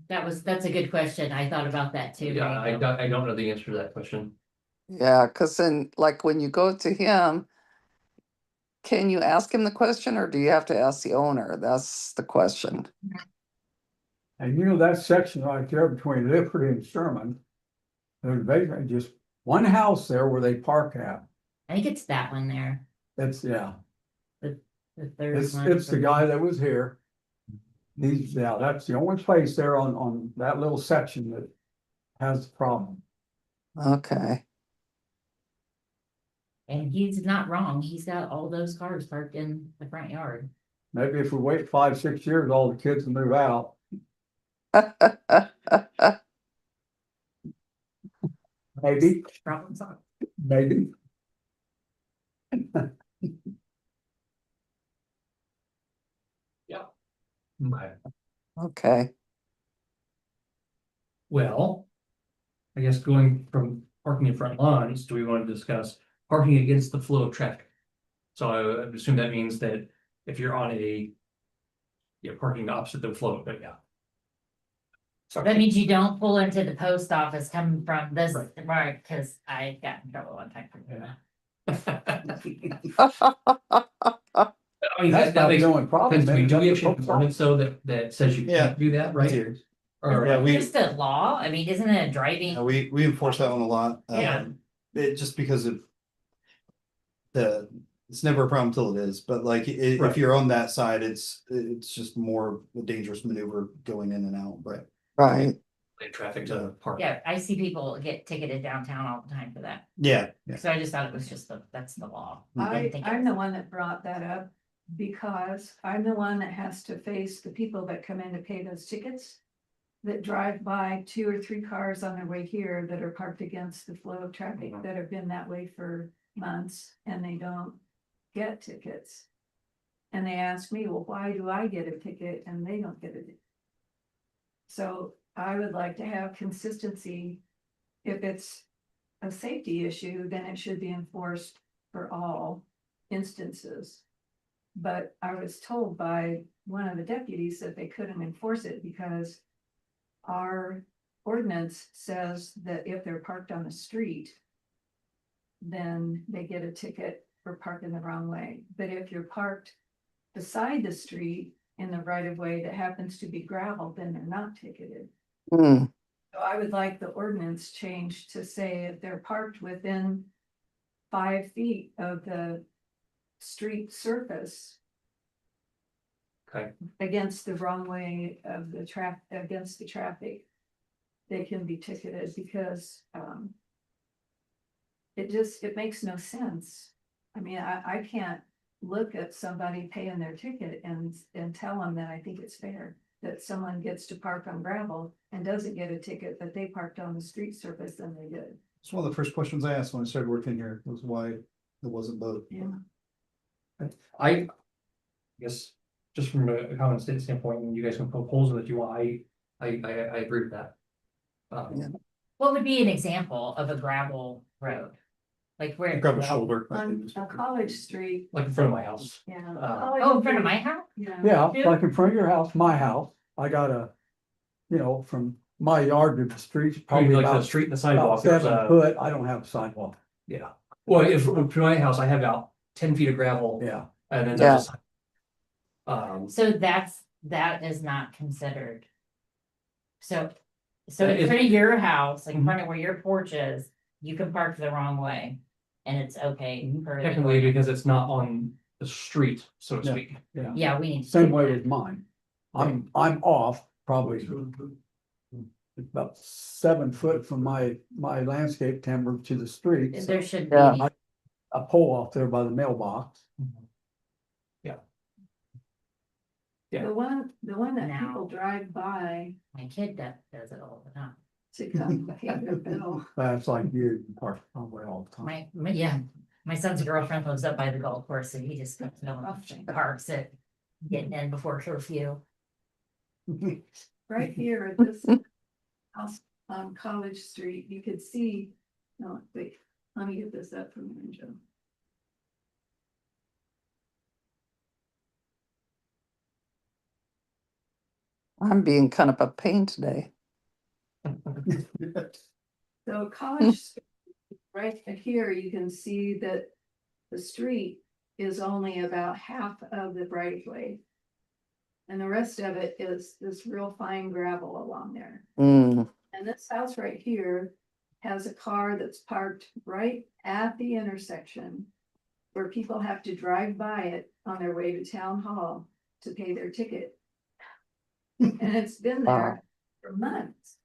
That's a good question, I thought about that too. Yeah, I don't know the answer to that question. Yeah, cause then like when you go to him, can you ask him the question or do you have to ask the owner? That's the question. And you know, that section right there between Liberty and Sherman. There's basically just one house there where they park at. I think it's that one there, It's, yeah, the third it's one. the guy that was here. He's, yeah, that's the only place there on that little section that has the problem. Okay. And he's not wrong, he's got all those cars parked in the front yard. Maybe if we wait 5, 6 years, all the kids will move out. Maybe, Problem solved. maybe. Okay. Okay. Well, I guess going from parking in front lawns, do we want to discuss parking against the flow of traffic? So I would assume that means that if you're on a. Yeah, parking opposite the flow, but yeah. That means you don't pull into the post office coming from this, Right. right, cause I got in trouble one time. for doing that. I mean, That's that not makes the only problem. sense to me. Do we That's actually have the an ordinance though that says you Yeah. can't do that, right? Here. Or, Yeah, we, Just a law, I mean, isn't it a driving? we enforce that one a lot. Yeah. It just because of. It's never a problem until it is, but like, Right. if you're on that side, it's just more a dangerous maneuver going in and out, right? Right. traffic to park. Yeah, I see people get ticketed downtown all the time for that, Yeah. so I just thought it was just that's the law. I didn't think it I'm was- the one that brought that up because I'm the one that has to face the people that come in to pay those tickets. That drive by 2 or 3 cars on their way here that are parked against the flow of traffic that have been that way for months and they don't get tickets. And they ask me, well, why do I get a ticket and they don't get it? So I would like to have consistency. If it's a safety issue, then it should be enforced for all instances. But I was told by one of the deputies that they couldn't enforce it because our ordinance says that if they're parked on the street, then they get a ticket for parking the wrong way. But if you're parked beside the street in the right of way that happens to be gravel, then they're not ticketed. Hmm. So I would like the ordinance changed to say if they're parked within 5 feet of the street surface. Okay. Against the wrong way of the against the traffic. They can be ticketed because, it makes no sense. I mean, I can't look at somebody paying their ticket and tell them that I think it's fair. That someone gets to park on gravel and doesn't get a ticket, but they parked on the street surface and they did. It's one of the first questions I asked when I started working here was why it wasn't both. Yeah. I guess, just from a common sense standpoint, when you guys can propose that you want, I agree with that. Yeah. What would be an example of a gravel road? Like where? Grab a shoulder. I On think. a College Street, Like in front of my house. yeah. Oh, in front of my house? Yeah. Yeah, Yeah. like in front of your house, my house, I got a, you know, from my yard to the street, probably Like the about street and the about sidewalk. there's 7 foot. I don't have a sidewalk. Yeah. Well, if for my house, I have about 10 feet of gravel Yeah, and then Yeah. there's a. So that is not considered. So That in is- front of your house, like in Mhm. front of where your porch is, you can park the wrong way. And it's okay. per the Technically, ordinance. because it's not on the street, so to Yeah. speak. yeah. Yeah, we need. to Same do way that. with mine. I'm off probably about 7 foot from my landscape timber to the street. So There should Yeah. be, a pole off there by the mailbox. Yeah. The one that Now. people drive by my kid does it all the time. to come pay their bill. That's like you park somewhere all the time. Yeah, my son's girlfriend lives up by the golf course and he just comes and parks it. Getting in before curfew. Right here at this house on College Street, you could see, no, wait, let me get this up from here, Joe. I'm being kind of a pain today. So College, Street, right here, you can see that the street is only about half of the right of way. And the rest of it is this real fine gravel along there. Mm, And this house right here has a car that's parked right at the intersection. Where people have to drive by it on their way to town hall to pay their ticket. And it's been there for months.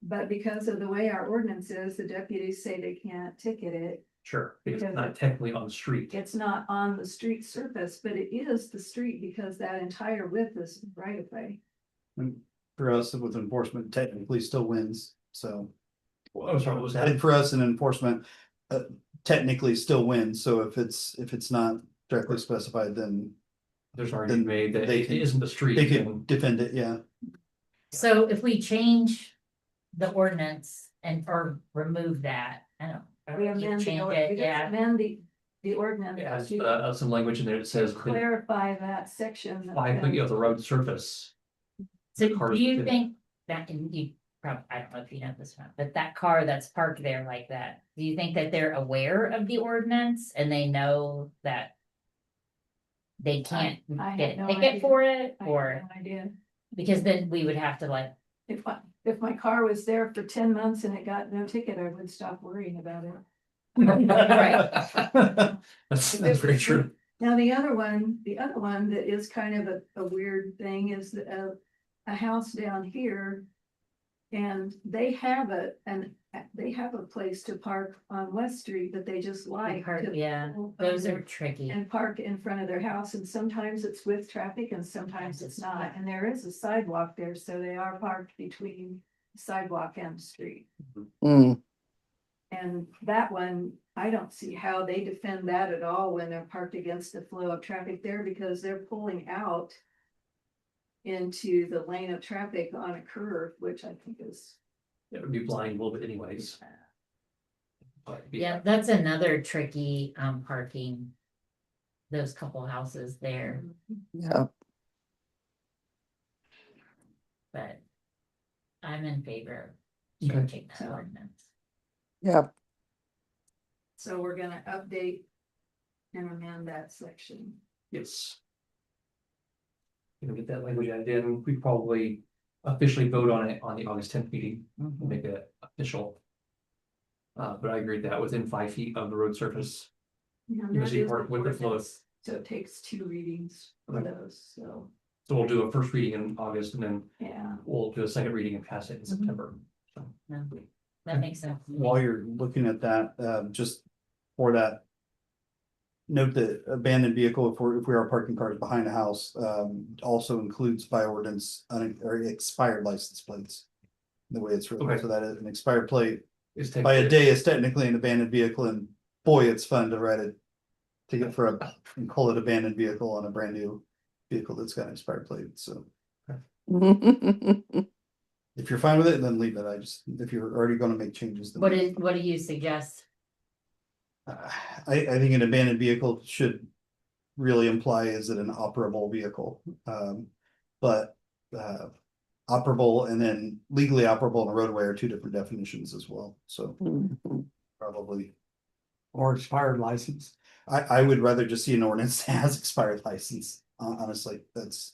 But because of the way our ordinance is, the deputies say they can't ticket it. Sure, because it's Because not technically on the street. It's not on the street surface, but it is the street because that entire width is right of way. And for us with enforcement technically still wins, so. Oh, sorry, what was I that? think for us in enforcement, technically still wins, so if it's not directly specified, then There's an argument made that they it can- isn't the street. they then- can defend it, yeah. So if we change the ordinance or remove that, I don't. We You amend change the, it, we just yeah. amend the ordinance It has to some language in there that says clarify that section. 5 feet of the road surface. So cars do you within- think that, and you probably, I don't know if you know this one, but that car that's parked there like that, do you think that they're aware of the ordinance and they know that? They can't I have get a no ticket idea. for it, I have or, no idea. because then we would have to like, If my car was there for 10 months and it got no ticket, I would stop worrying about it. That's very true. Now, the other one that is kind of a weird thing is a house down here. And they have they have a place to park on West Street that they just like. to yeah, pull those over are tricky. And park in front of their house, and sometimes it's with traffic and sometimes it's not, and there is a sidewalk there, so they are parked between the sidewalk and the street. mm, And that one, I don't see how they defend that at all when they're parked against the flow of traffic there, because they're pulling out into the lane of traffic on a curve, which I think is. It would be blind a little bit anyways. But, Yeah, that's another tricky parking. Those couple houses there, yeah, but. I'm in favor of Okay. changing that ordinance. yeah, So we're gonna update and amend that section. Yes. Gonna get that language added in. We probably officially vote on it on the August 10th meeting, make it official. But I agree that within 5 feet of the road surface, And Usually that is work with the flow. ordinance, so it takes 2 readings for Okay. those, so, so we'll do a first reading in August and then yeah. we'll do a second reading and pass it in September. No, that makes sense. to me. While you're looking at that, just for that. Note that abandoned vehicle, if we are parking cars behind a house, also includes by ordinance, or expired license plates. The way it's written, Okay. so that is an expired plate It's by a technically- day is technically an abandoned vehicle, and boy, it's fun to write a ticket for and call it abandoned vehicle on a brand new vehicle that's got an expired plate, so. If you're fine with it, then leave it. If you're already gonna make changes. then leave it. What do you suggest? I think an abandoned vehicle should really imply, is it an operable vehicle? But, operable and then legally operable in a roadway are two different definitions as well, so Mhm. probably. Or expired license. I would rather just see an ordinance that has expired license, honestly, that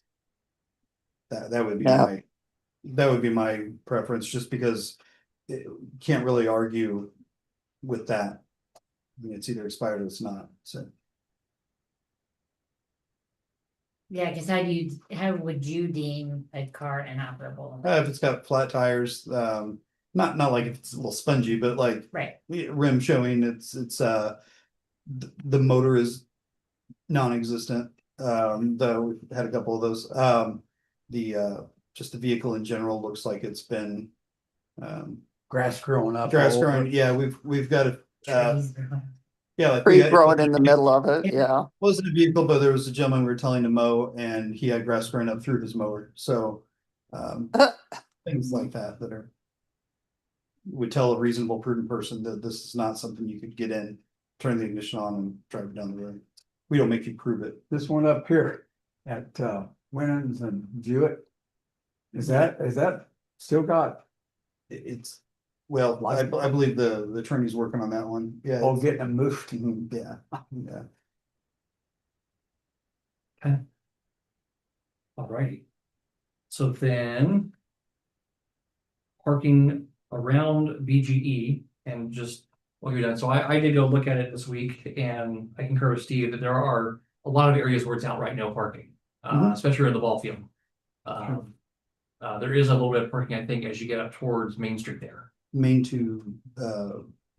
would be Yeah. that would be my preference, just because it can't really argue with that. I mean, it's either expired or it's not, so. Yeah, cause how would you deem a car inoperable? If it's got flat tires, not like if it's a little spongy, but like Right, rim showing, the motor is non-existent. Though we've had a couple of those. Just the vehicle in general looks like it's been Grass growing up. grass all over growing. it. Yeah, we've got a trees. yeah, like Tree growing in the middle of it, yeah. wasn't a vehicle, but there was a gentleman we were telling to mow, and he had grass growing up through his mower. So things like that are would tell a reasonable, prudent person that this is not something you could get in, turn the ignition on, and drive it down the road. We don't make you prove it. This one up here at Winans and Jewett. Is that still got, It's well, I believe the attorney's working on that one. Yeah. oh, getting them moved? Mhm, yeah, yeah. Alrighty. So then. Parking around BGE and just what you're done. So I did go look at it this week and I concur with Steve that there are a lot of areas where it's outright no parking, especially in the ball field. There is a little bit of parking, I think, as you get up towards Main Street there. Main to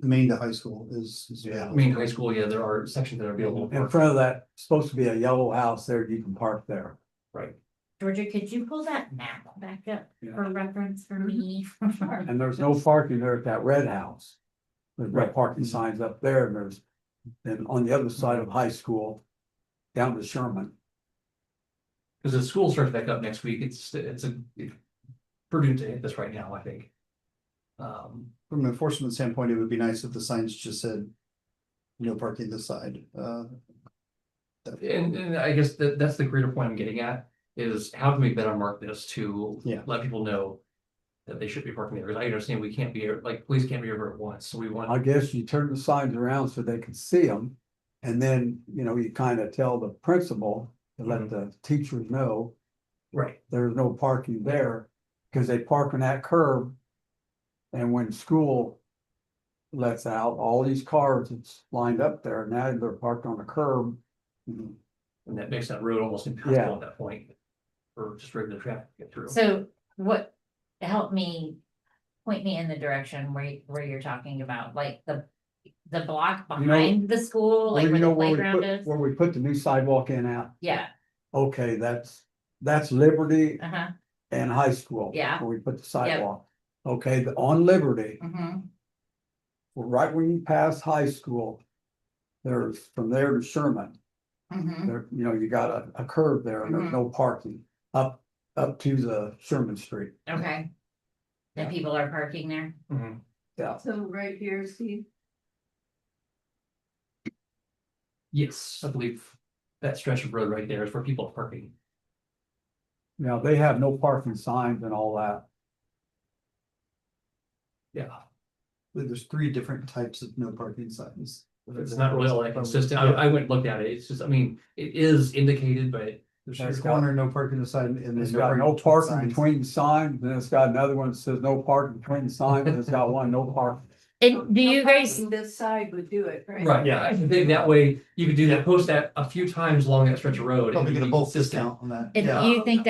high school is yeah. Main High School, yeah, there are sections that are available. In front of that, supposed to be a yellow house there, you can park there. Right. Georgia, could you pull that map back up Yeah. for reference for me? And there's no parking there at that red house. There's no Right. parking signs up there, and there's, then on the other side of high school, down to Sherman. Because the school starts back up next week, it's prudent to hit this right now, I think. From an enforcement standpoint, it would be nice if the signs just said no parking this side. And I guess that's the greater point I'm getting at, is how can we better mark this to Yeah. let people know that they should be parking there, because I understand we can't be, like, police can't be over at once, so we I want. guess you turn the signs around so they can see them. And then, you kind of tell the principal to let the teachers know Right. there's no parking there, because they park on that curb. And when school lets out, all these cars, it's lined up there, now they're parked on the curb. And that makes that road almost impassable Yeah. at that point. For just regular traffic to get through. So point me in the direction where you're talking about, like the block behind the school, like where the playground is? Where we put the new sidewalk in at, Yeah, okay, that's Liberty uh-huh, and high school. Yeah. Where we put the sidewalk. Okay, on Liberty, right when you pass high school. There's from there to Sherman, there, you got a curve there and there's no parking up to the Sherman Street. okay. And people are parking there? Mhm. Yeah, So right here, Steve, Yes, I believe that stretch of road right there is where people are parking. now they have no parking signs and all that. Yeah, There's 3 different types of no parking signs. it's not really all that consistent. I went and looked at it. It's just, I mean, it is indicated, but. There's It's a got- corner, no parking aside, and It's then got no parking signs. between the signs, and it's got another one that says no parking between the signs, and it's got one, no parking. And do you guys, this side would do it, right? Right, yeah, I think that way you could do that, post that a few times along that stretch of road. and Probably it'd get a be bulk consistent. discount on that. and Yeah. do you think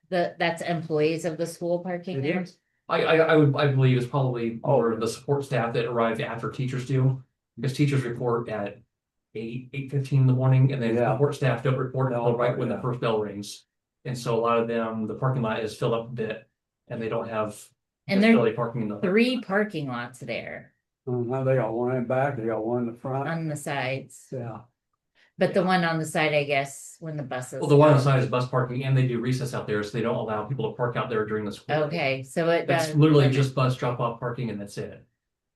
that's employees of the school parking there? I believe it's probably more the support staff that arrive after teachers do, because teachers report at 8:15 in the morning, and then Yeah. support staff don't report until No, right when the yeah. first bell rings. And so a lot of them, the parking lot is filled up a bit, and they don't have. And there- necessarily parking in the. 3 parking lots there Now they got one in back, they got one in the front, on the sides. yeah. But the one on the side, I guess, when the buses. Well, the one on the side is bus parking and they do recess out there, so they don't allow people to park out there during the school. day. Okay, so it That's does. literally limit- just bus drop off parking and that's it.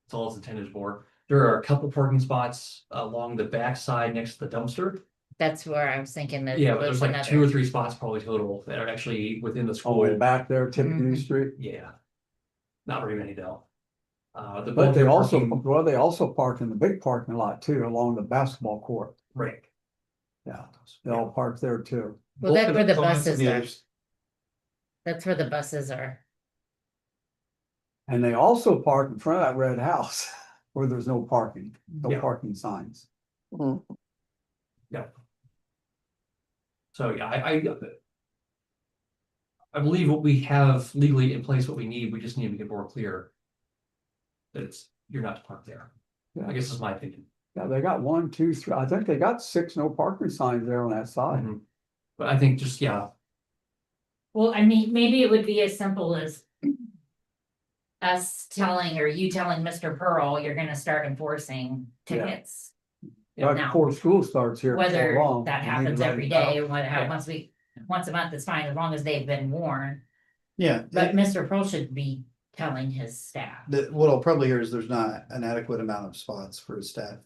That's all it's intended for. There are a couple parking spots along the back side next to the dumpster. That's where I was thinking that. Yeah, but was there's like 2 or another. 3 spots probably total that are actually within the All the way school. back there, Tiffany Mhm. Street. Yeah. Not very many though. The But bulk they of the also, parking- well, they also park in the big parking lot too, along the basketball court. Right. Yeah, they all park there too. Well, Bulk that's of where the Comments on buses the are. others? That's where the buses are. And they also park in front of that red house where there's no parking, no Yeah. parking signs. Mm. So yeah, I believe what we have legally in place, what we need, we just need to get more clear. That you're not to park there. I guess is my opinion. Yeah, they got 1, 2, 3, I think they got 6 no parking signs there on that side. Mhm. But I think just, yeah, Well, I mean, maybe it would be as simple as. Us telling or you telling Mr. Pearl, you're gonna start enforcing Yeah. tickets. Right Now, before school starts here. before whether long, that we need to happens let every it out. day or what, Yeah. once a month is fine, as long as they've been warned. Yeah, But Mr. Pearl should be telling his staff. what I'll probably hear is there's not an adequate amount of spots for his staff.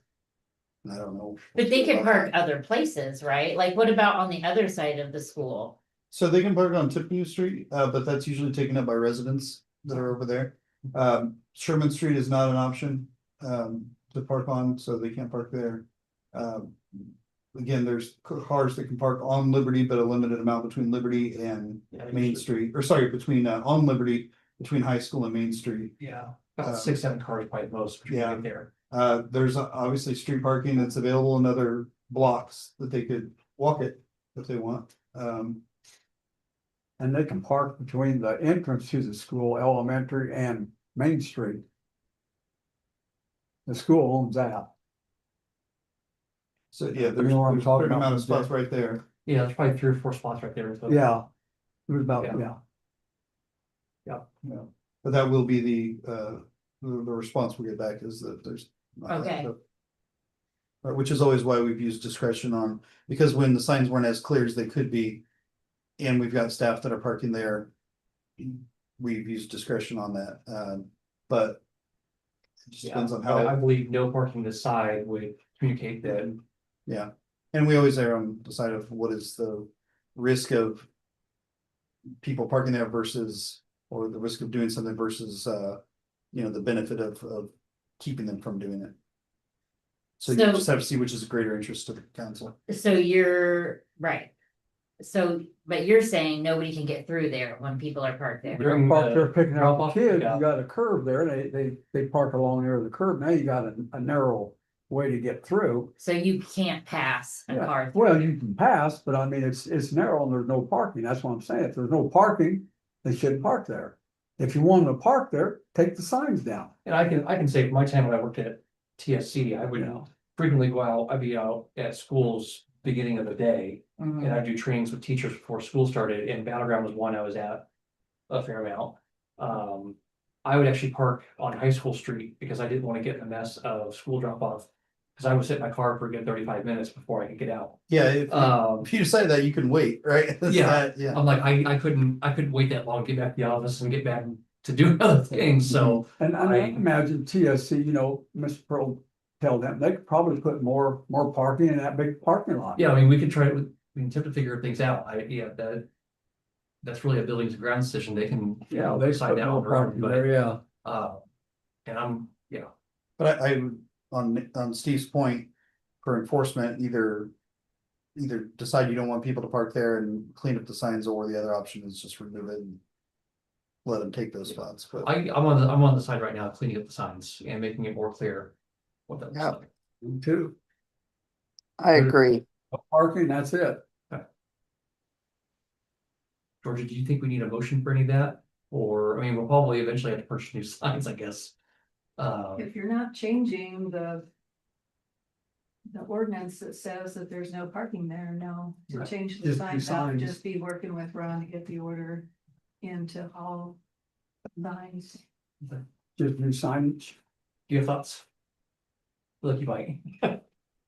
And I don't know. But they could park other places, right? Like what about on the other side of the school? So they can park on Tiffany Street, but that's usually taken up by residents that are over there. Sherman Street is not an option, to park on, so they can't park there. Again, there's cars that can park on Liberty, but a limited amount between Liberty and Yeah, Main usually- Street, or sorry, between, on Liberty, between High School and Main Street. yeah, about 6, 7 cars probably most, which we Yeah. get there. There's obviously street parking that's available in other blocks that they could walk it if they want. And they can park between the entrance to the school, elementary and Main Street. The school owns that. So, yeah, You know what I'm there's a talking certain amount of about? spots right there. Yeah, there's probably 3 or 4 spots right there. So. Yeah. It was about, Yeah. yeah. Yeah, but that will be the response we'll get back is that there's. not Okay. enough. Which is always why we've used discretion on, because when the signs weren't as clear as they could be. And we've got staff that are parking there. We've used discretion on that, but. It just Yeah, depends on I how, believe no parking this side would communicate that. yeah, and we always err on the side of what is the risk of. People parking there versus, or the risk of doing something versus, the benefit of keeping them from doing it. So you So- just have to see which is a greater interest to the council. So you're right. So, but you're saying nobody can get through there when people are parked there. During Park the there picking drop up off, kids, yeah. you got a curve there, they park along there the curb, now you got a narrow way to get through. So you can't pass a Yeah. car. through Well, there. you can pass, but I mean, it's narrow and there's no parking, that's what I'm saying, if there's no parking, they shouldn't park there. If you want them to park there, take the signs down. And I can say from my time when I worked at TSC, I would Yeah. frequently go out, I'd be out at schools beginning of the day. Mhm. And I do trainings with teachers before school started, and Battleground was one I was at a fair amount. I would actually park on High School Street because I didn't want to get in a mess of school drop off. Cause I would sit in my car for a good 35 minutes before I could get out. Yeah, Um, if you decide that, you can wait, right? That's Yeah. that, Yeah, I'm like, I couldn't wait that long to get back to the office and get back to do other things, so. And I I- imagine TSC, Mr. Pearl tell them, they could probably put more parking in that big parking lot. Yeah, I mean, we can attempt to figure things out, that's really a buildings and grounds decision, they can. Yeah, they decide put that more on their own, parking but, there, yeah. and but I would, on Steve's point, for enforcement, either decide you don't want people to park there and clean up the signs, or the other option is just remove it and let them take those spots, but. I'm on the side right now cleaning up the signs and making it more clear what that looks Yeah. like. Me too. I agree. No parking, that's it. Georgia, do you think we need a motion for any of that? Or, I mean, we'll probably eventually have to purchase new signs, I guess. If you're not changing the ordinance that says that there's no parking there, no, to Right. change the Just do signs out, signs. just be working with Ron to get the order into all lines. Just new signage. Do you have thoughts? Look, you might.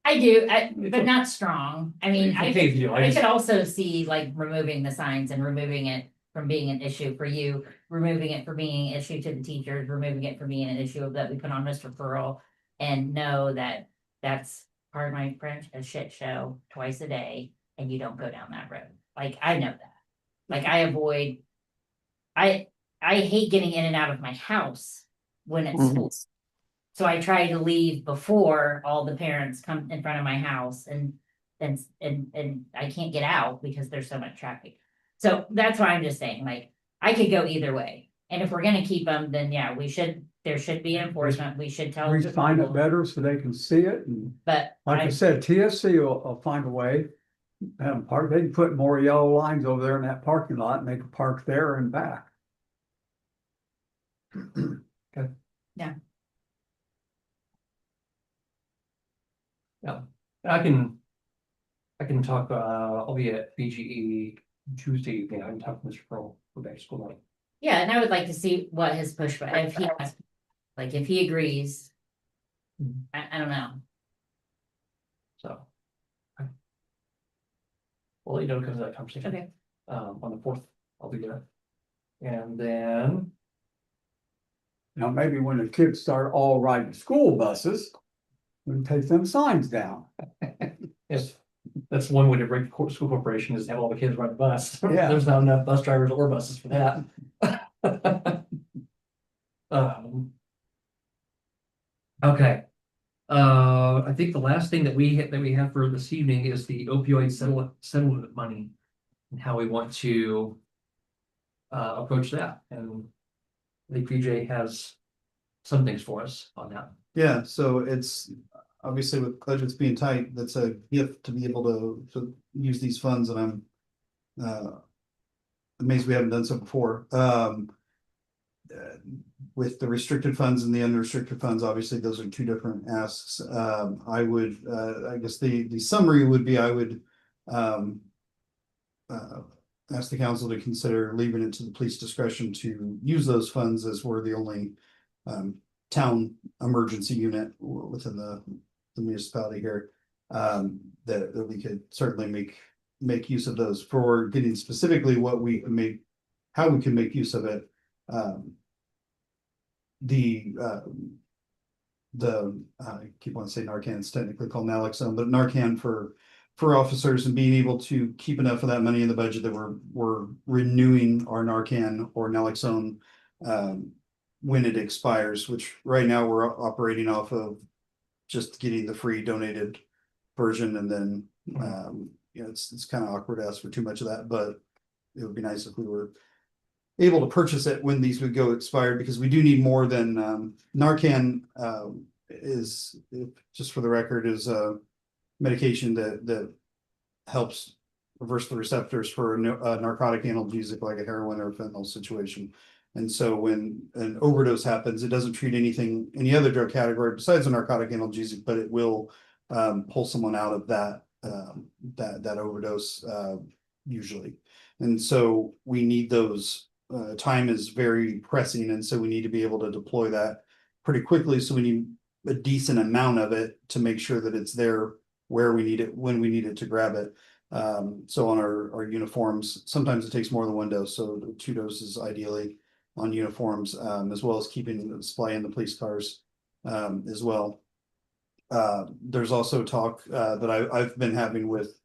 I do, but not strong. I mean, I Hey, you know, I could also see like removing the signs and removing it from being an issue for you, removing it from being an issue to the teachers, removing it from being an issue that we put on Mr. Pearl. And know that that's, pardon my French, a shit show twice a day, and you don't go down that road. Like, I know that. Like, I avoid. I hate getting in and out of my house when it's Mhm. school. So I try to leave before all the parents come in front of my house and I can't get out because there's so much traffic. So that's why I'm just saying, like, I could go either way. And if we're gonna keep them, then yeah, there should be enforcement. We should tell. We the find it people, better so they can see it, and But like I said, TSC will find a way. Have them park, they can put more yellow lines over there in that parking lot, and they can park there and back. I can talk, I'll be at BGE Tuesday evening. I can talk to Mr. Pearl, go back to school night. yeah, and I would like to see what his pushback, if he has, like, if he agrees. I don't know. So. Okay. Well, you know, because of that conversation. Okay. On the 4th, I'll be there. And then, Now, maybe when the kids start all riding school buses, we can take them signs down. if that's one way to break the school corporation is have all the kids ride the bus. Yeah. There's not enough bus drivers or buses for that. Okay. I think the last thing that we have for this evening is the opioid settlement money and how we want to approach that. And I think PJ has some things for us on that. Yeah, so it's obviously with budgets being tight, that's a gift to be able to use these funds, and I'm amazed we haven't done so before. With the restricted funds and the unrestricted funds, obviously those are two different asks. I would, I guess the summary would be, I would ask the council to consider leaving it to the police discretion to use those funds, as we're the only town emergency unit within the municipality here. That we could certainly make use of those for getting specifically what we can make, how we can make use of it. I keep on saying Narcan, it's technically called naloxone, but Narcan for officers, and being able to keep enough of that money in the budget that we're renewing our Narcan or naloxone when it expires, which right now we're operating off of just getting the free donated version, and then you know, it's kind of awkward to ask for too much of that, but it would be nice if we were able to purchase it when these would go expired, because we do need more than Narcan. Is, just for the record, is a medication that helps reverse the receptors for a narcotic analgesic like a heroin or fentanyl situation. And so when an overdose happens, it doesn't treat any other drug category besides a narcotic analgesic, but it will pull someone out of that overdose usually. And so we need those. Time is very pressing, and so we need to be able to deploy that pretty quickly. So we need a decent amount of it to make sure that it's there where we need it, when we need it to grab it. So on our uniforms, sometimes it takes more than one dose, so 2 doses ideally on uniforms, as well as keeping the supply in the police cars as well. There's also talk that I've been having with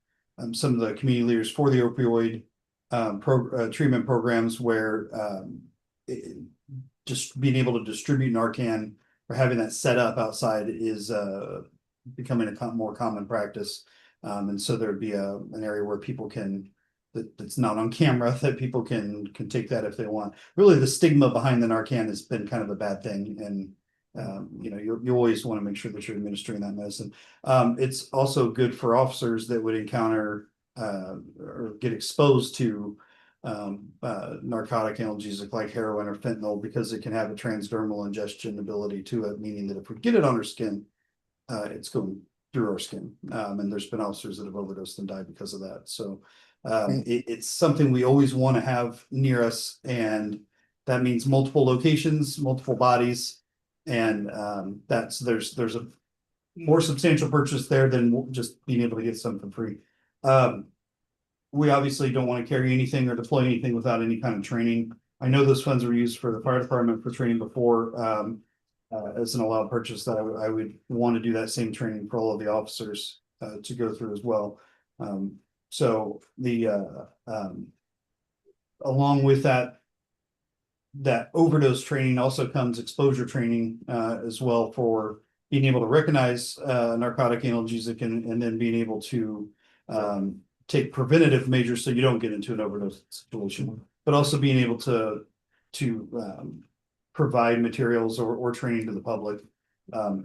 some of the community leaders for the opioid treatment programs, where just being able to distribute Narcan or having that set up outside is becoming a more common practice. And so there'd be an area where people can, that's not on camera, that people can take that if they want. Really, the stigma behind the Narcan has been kind of a bad thing, and you know, you always want to make sure that you're administering that medicine. It's also good for officers that would encounter or get exposed to narcotic analgesic like heroin or fentanyl, because it can have a transdermal ingestion ability to it, meaning that if we get it on our skin, it's going through our skin. And there's been officers that have overdosed and died because of that. So it's something we always want to have near us, and that means multiple locations, multiple bodies, and there's a more substantial purchase there than just being able to get something free. We obviously don't want to carry anything or deploy anything without any kind of training. I know those funds were used for the fire department for training before, as an allowed purchase, that I would want to do that same training for all of the officers, to go through as well. So along with that overdose training also comes exposure training, as well, for being able to recognize, narcotic analgesic and then being able to, take preventative measures so you don't get into an overdose situation, but also being able to provide materials or training to the public,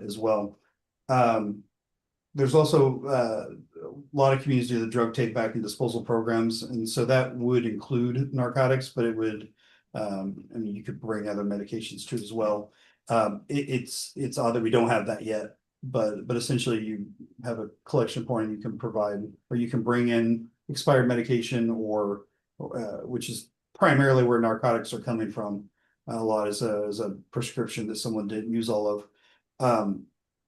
as well. There's also, a lot of communities do the drug take back and disposal programs, and so that would include narcotics, but it would, I mean, you could bring other medications too as well. It's odd that we don't have that yet, but essentially you have a collection point you can provide, or you can bring in expired medication or, which is primarily where narcotics are coming from. A lot as a prescription that someone didn't use all of.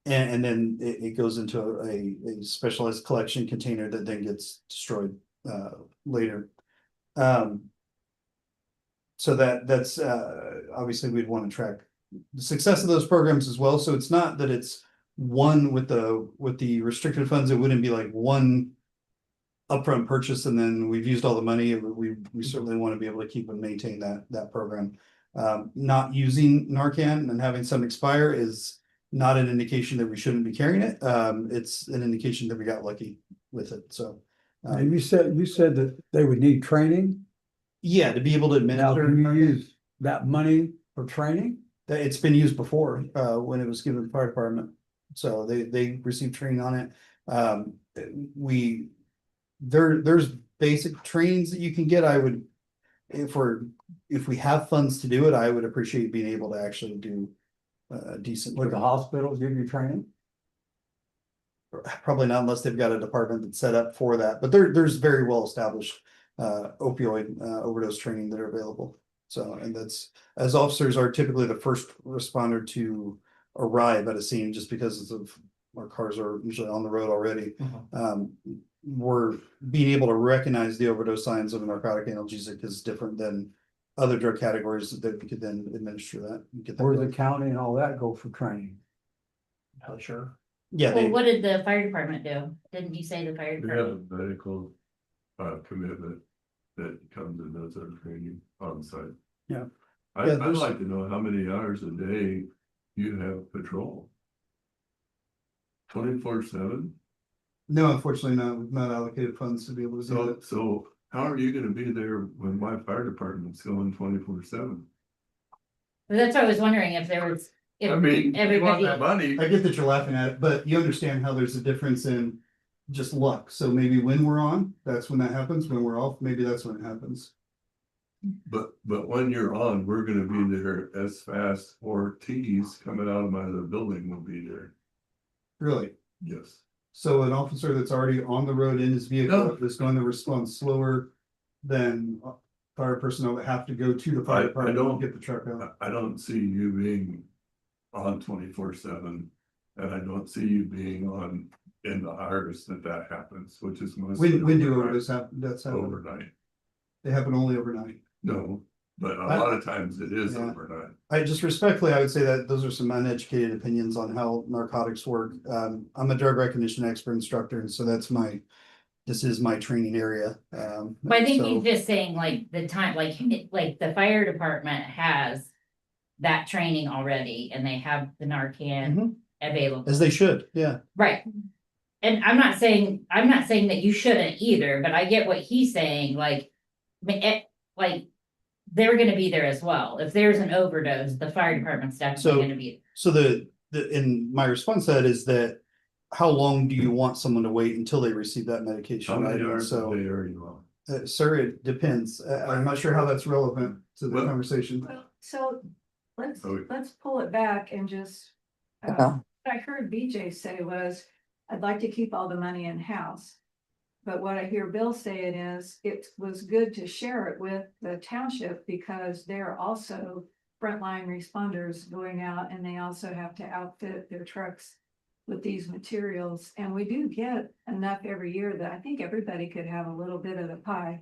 And then it goes into a specialized collection container that then gets destroyed, later. So that's, obviously we'd want to track the success of those programs as well. So it's not that it's one with the restricted funds, it wouldn't be like one upfront purchase and then we've used all the money. We certainly want to be able to keep and maintain that program. Not using Narcan and having some expire is not an indication that we shouldn't be carrying it. It's an indication that we got lucky with it. So And you said that they would need training. yeah, to be able to Now, administer. can you use that money for training? That it's been used before, when it was given to the fire department. So they received training on it. There's basic trainings that you can get. I would, if we have funds to do it, I would appreciate being able to actually do decent. Would the training. hospitals give you training? Probably not unless they've got a department that's set up for that, but there's very well established opioid overdose training that are available. So, and that's, as officers are typically the first responder to arrive at a scene just because of our cars are usually on the road already. We're being able to recognize the overdose signs of a narcotic analgesic is different than other drug categories that we could then administer that. And get that Where the going. county and all that go for training? Not sure. Yeah, Well, they, what did the fire department do? Didn't you say the fire We have department? a medical commitment that comes and does our training on site. Yeah. I'd there's- like to know how many hours a day you have patrol. 24/7? no, unfortunately, not allocated funds to be able to do that. So how are you gonna be there when my fire department's going 24/7? That's what I was wondering if there was, I if mean, you want that everybody, money. I get that you're laughing at it, but you understand how there's a difference in just luck. So maybe when we're on, that's when that happens. When we're off, maybe that's when it happens. But when you're on, we're gonna be there as fast, or T's coming out of my other building will be there. Really. Yes. So an officer that's already on the road in his vehicle No. is going to respond slower than fire personnel that have to go to the fire I department don't- and get the truck out. I don't see you being on 24/7, and I don't see you being on in the hours that happens, which is most. When do overdose happen? That's happen. Overnight, They happen only overnight. no, but a lot of times it is Yeah. overnight. I just respectfully, I would say that those are some uneducated opinions on how narcotics work. I'm a drug recognition expert instructor, and so this is my training area. but I think so- he's just saying like the time, like the fire department has that training already and they have the Narcan Mhm. available. As they should, yeah. Right. And I'm not saying that you shouldn't either, but I get what he's saying, like, like. They're gonna be there as well. If there's an overdose, the fire department's definitely So- gonna be. So and my response to that is that how long do you want someone to wait until they receive that medication? How many right? hours a So, day are you on? sir, it depends. I'm not sure how that's relevant to the Well- conversation. Well, so let's Oh. pull it back and just. Yeah. What I heard BJ say was, I'd like to keep all the money in-house. But what I hear Bill saying is, it was good to share it with the township because they're also frontline responders going out and they also have to outfit their trucks with these materials, and we do get enough every year that I think everybody could have a little bit of the pie.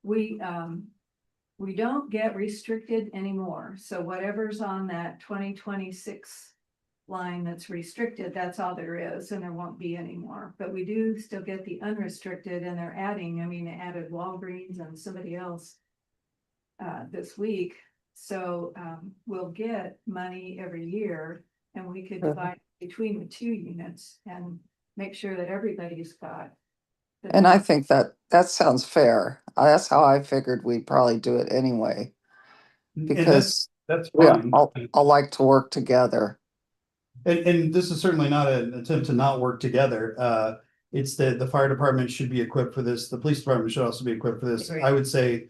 We don't get restricted anymore, so whatever's on that 2026 line that's restricted, that's all there is, and there won't be any more. But we do still get the unrestricted, and they're adding, I mean, they added Walgreens and somebody else this week. So we'll get money every year, and we could divide between the two units and make sure that everybody's got. And I think that sounds fair. That's how I figured we'd probably do it anyway, And because that's we fine. all like to work together. And this is certainly not an attempt to not work together. It's that the fire department should be equipped for this. The police department should also be equipped for this. Agreed. I would say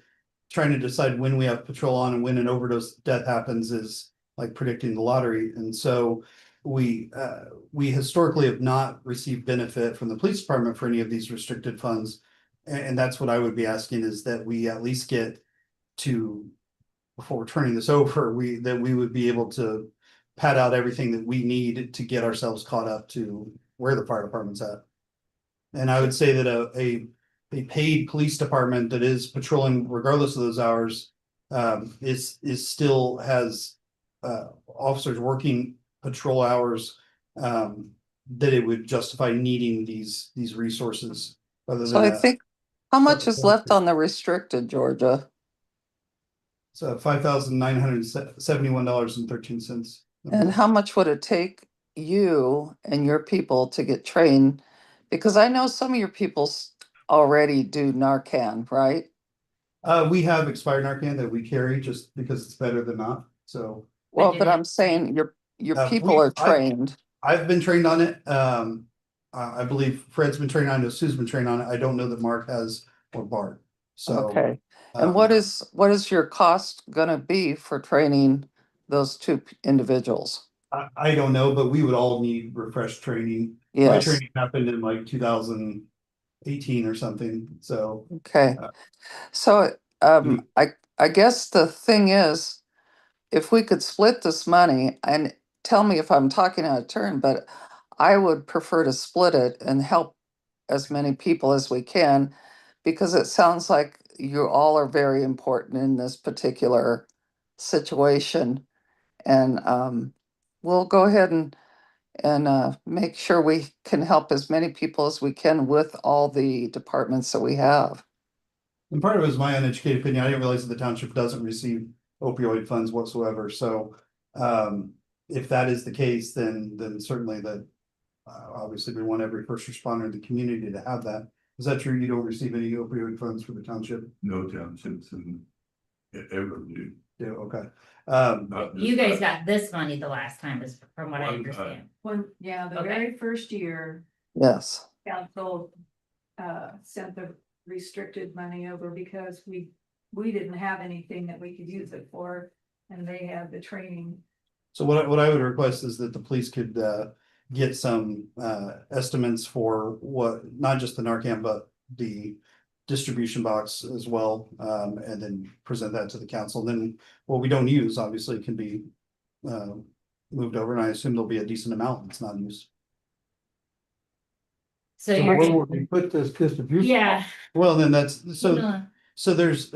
trying to decide when we have patrol on and when an overdose death happens is like predicting the lottery. And so we historically have not received benefit from the police department for any of these restricted funds. And that's what I would be asking, is that we at least get to, before we're turning this over, that we would be able to pad out everything that we need to get ourselves caught up to where the fire department's at. And I would say that a paid police department that is patrolling regardless of those hours is still has officers working patrol hours, that it would justify needing these resources. Other So than I that, think, how much is left on the restricted, Georgia? so $5,971.13. And how much would it take you and your people to get trained? Because I know some of your people already do Narcan, right? We have expired Narcan that we carry just because it's better than not. So Well, did but it- I'm saying your Uh, people are trained. I've been trained on it. I believe Fred's been trained on it, Sue's been trained on it. I don't know that Mark has or Bart. So. Okay. And um, what is your cost gonna be for training those two individuals? I don't know, but we would all need refreshed training. My Yes, training happened in like 2018 or something, so. okay. Uh, So, I guess the thing is, if we could split this money, and tell me if I'm talking out of turn, but I would prefer to split it and help as many people as we can, because it sounds like you all are very important in this particular situation. And we'll go ahead and make sure we can help as many people as we can with all the departments that we have. And part of it is my uneducated opinion. I didn't realize that the township doesn't receive opioid funds whatsoever, so. If that is the case, then certainly that, obviously we want every first responder in the community to have that. Is that true? You don't receive any opioid funds for the township? No townships and ever do. Yeah, okay. Not this You guys time. got this money the last time, is from what I One understand. The Okay. very first year, Yes, council sent the restricted money over because we didn't have anything that we could use it for, and they had the training. So what I would request is that the police could get some estimates for what, not just the Narcan, but the distribution box as well, and then present that to the council. Then what we don't use, obviously, can be moved over, and I assume there'll be a decent amount that's not used. So So you're, where would we put this distribution? yeah. Well, then that's, so No, So there's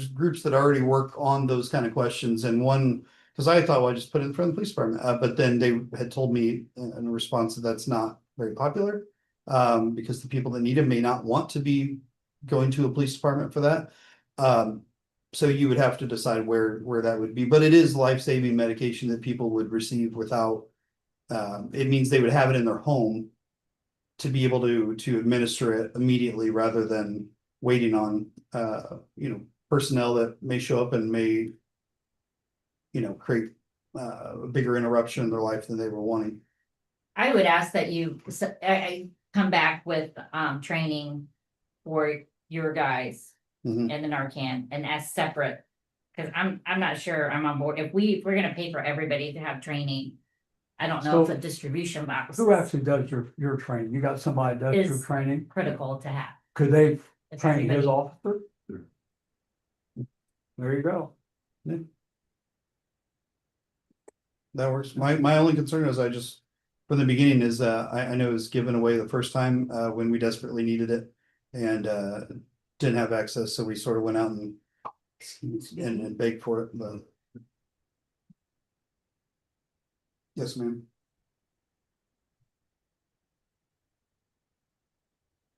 groups that already work on those kind of questions, and one, because I thought, well, I just put it in front of the police department, but then they had told me in response that that's not very popular. Because the people that need them may not want to be going to a police department for that. So you would have to decide where that would be, but it is life-saving medication that people would receive without. It means they would have it in their home to be able to administer it immediately rather than waiting on, personnel that may show up and may, create a bigger interruption in their life than they were wanting. I would ask that you, I come back with, training for your guys Mhm. and the Narcan, and as separate. Cause I'm not sure I'm on board, if we're gonna pay for everybody to have training, I don't know if So, a distribution box Who is actually does your training? You got somebody that does your Is- training? critical to have. Could they If train his everybody- officer? Sure. There you go. That works. My only concern is I just from the beginning is, I know it was given away the first time, when we desperately needed it. And, didn't have access, so we sort of went out and begged for it, but. Yes, ma'am.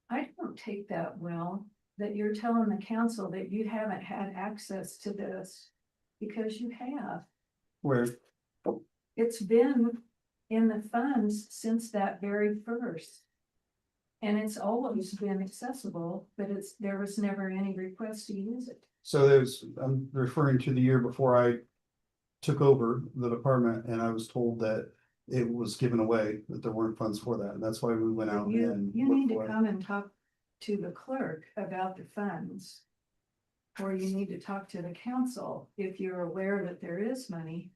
I don't take that well, that you're telling the council that you haven't had access to this, because you have. Where, It's been in the funds since that very first. And it's always been accessible, but there was never any request to use it. so I'm referring to the year before I took over the department, and I was told that it was given away, that there weren't funds for that, and that's why we went out and. You need to looked for it. come and talk to the clerk about the funds. Or you need to talk to the council if you're aware that there is money.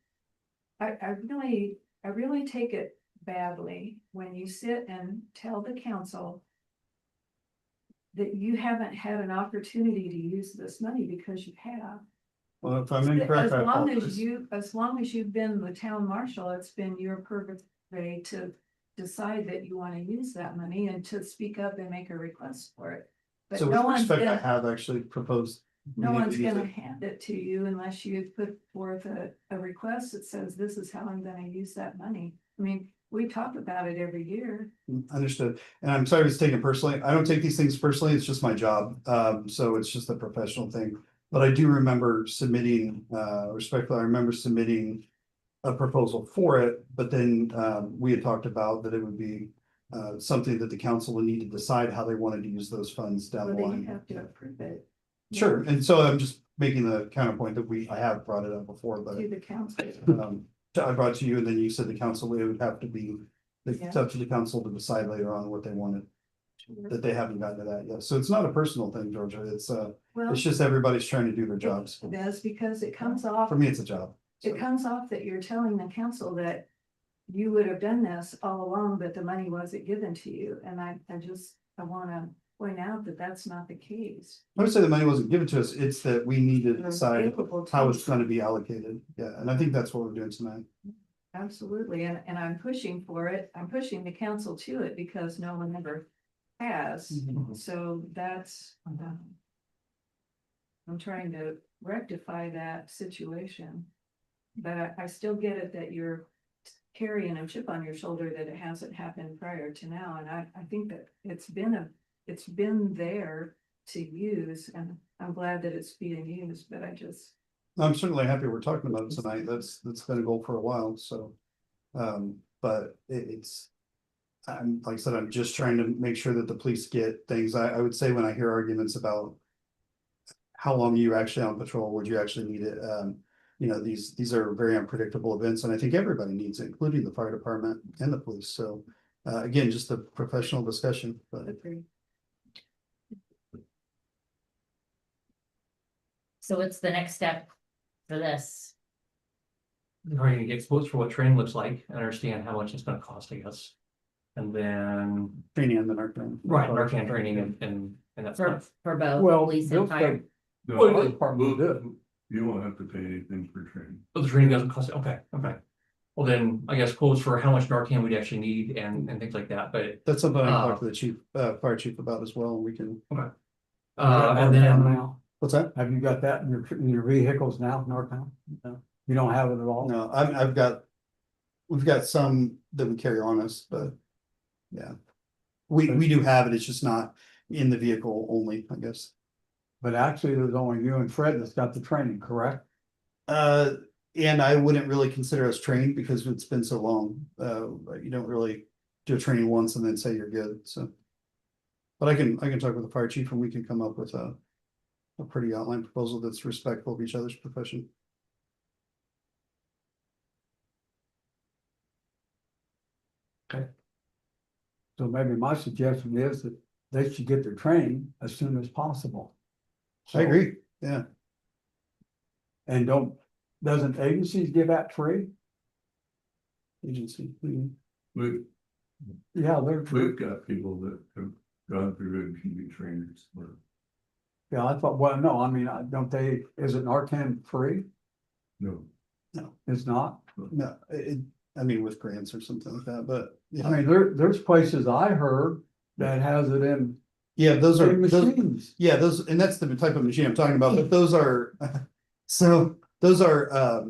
I really take it badly when you sit and tell the council that you haven't had an opportunity to use this money, because you have. Well, if I'm incorrect, I apologize. As long as you've been the town marshal, it's been your perfect way to decide that you want to use that money and to speak up and make a request for it. But So no with one's respect, I gonna, have actually proposed. no one's use gonna it. hand it to you unless you put forth a request that says, this is how I'm gonna use that money. I mean, we talk about it every year. Understood, and I'm sorry if it's taken personally, I don't take these things personally, it's just my job, so it's just a professional thing. But I do remember submitting, respectfully, I remember submitting a proposal for it, but then, we had talked about that it would be. Something that the council would need to decide how they wanted to use those funds down But the then you line. have to approve it. Sure, and so I'm just making the counterpoint that I have brought it up before, but. To the council. I brought to you, and then you said the council, it would have to be, it's Yeah. up to the council to decide later on what they wanted. That they haven't gotten to that yet, so it's not a personal thing, Georgia, Well, it's just everybody's trying to do their jobs. it does, because it comes off, For me, it's a job. so. it comes off that you're telling the council that you would have done this all along, but the money wasn't given to you, and I wanna point out that that's not the case. I would say the money wasn't given to us, it's that we need to decide Capable to- how it's gonna be allocated, yeah, and I think that's what we're doing tonight. Absolutely, and I'm pushing for it, I'm pushing the council to it, because no one ever has, Mhm. so that's. I'm trying to rectify that situation. But I still get it that you're carrying a chip on your shoulder that it hasn't happened prior to now, and I think that it's been there to use, and I'm glad that it's being used, but I'm certainly happy we're talking about it tonight, that's been a goal for a while, so. But it's. Like I said, I'm just trying to make sure that the police get things, I would say when I hear arguments about. How long are you actually on patrol, would you actually need it, these are very unpredictable events, and I think everybody needs it, including the fire department and the police, so. Again, just a professional discussion, but. agree. So what's the next step for this? Are you gonna get exposed for what training looks like, and understand how much it's gonna cost, I guess. And then, Training and the Narcan. right, Narcan training and that For, stuff. for both Well, police Bill and fire? said No, fire department will do it. You won't have to pay anything for training. Oh, the training doesn't cost, okay. Well, then, I guess quotes for how much Narcan we'd actually need and things like that, but, That's something I can talk to the chief, fire chief about as well, and we can, and then. Now, what's that? have you got that in your vehicles now, Norcom? No. You don't have it at all? No, we've got some that we carry on us, but. Yeah. We do have it, it's just not in the vehicle only, I guess. But actually, there's only you and Fred that's got the training, correct? And I wouldn't really consider us trained because it's been so long, you don't really do a training once and then say you're good, so. But I can talk with the fire chief and we can come up with a pretty outline proposal that's respectful of each other's profession. So maybe my suggestion is that they should get their training as soon as possible. I agree, yeah. And doesn't agencies give out free? Agency. We've, Yeah, we've got people that have gone through and can be trainers. yeah, I thought, well, no, I mean, don't they, is it Narcan free? No, It's not? No, I mean, with grants or something like that, but. I Yeah, mean, there's places I heard that has it in yeah, those are, big those, machines. yeah, those, and that's the type of machine I'm talking about, but those are, so those are,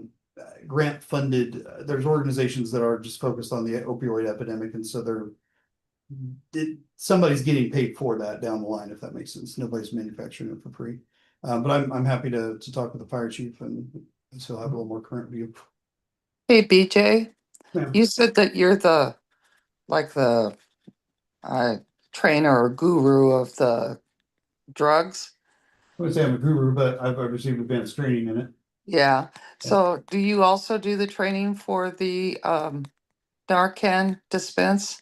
grant funded, there's organizations that are just focused on the opioid epidemic, and so somebody's getting paid for that down the line, if that makes sense. Nobody's manufacturing it for free. But I'm happy to talk with the fire chief and so I'll have a little more current view. Hey, BJ, Yeah. you said that you're like the uh, trainer or guru of the drugs. I would say I'm a guru, but I've received advanced training in it. Yeah. So do you also do the training for the Narcan dispense?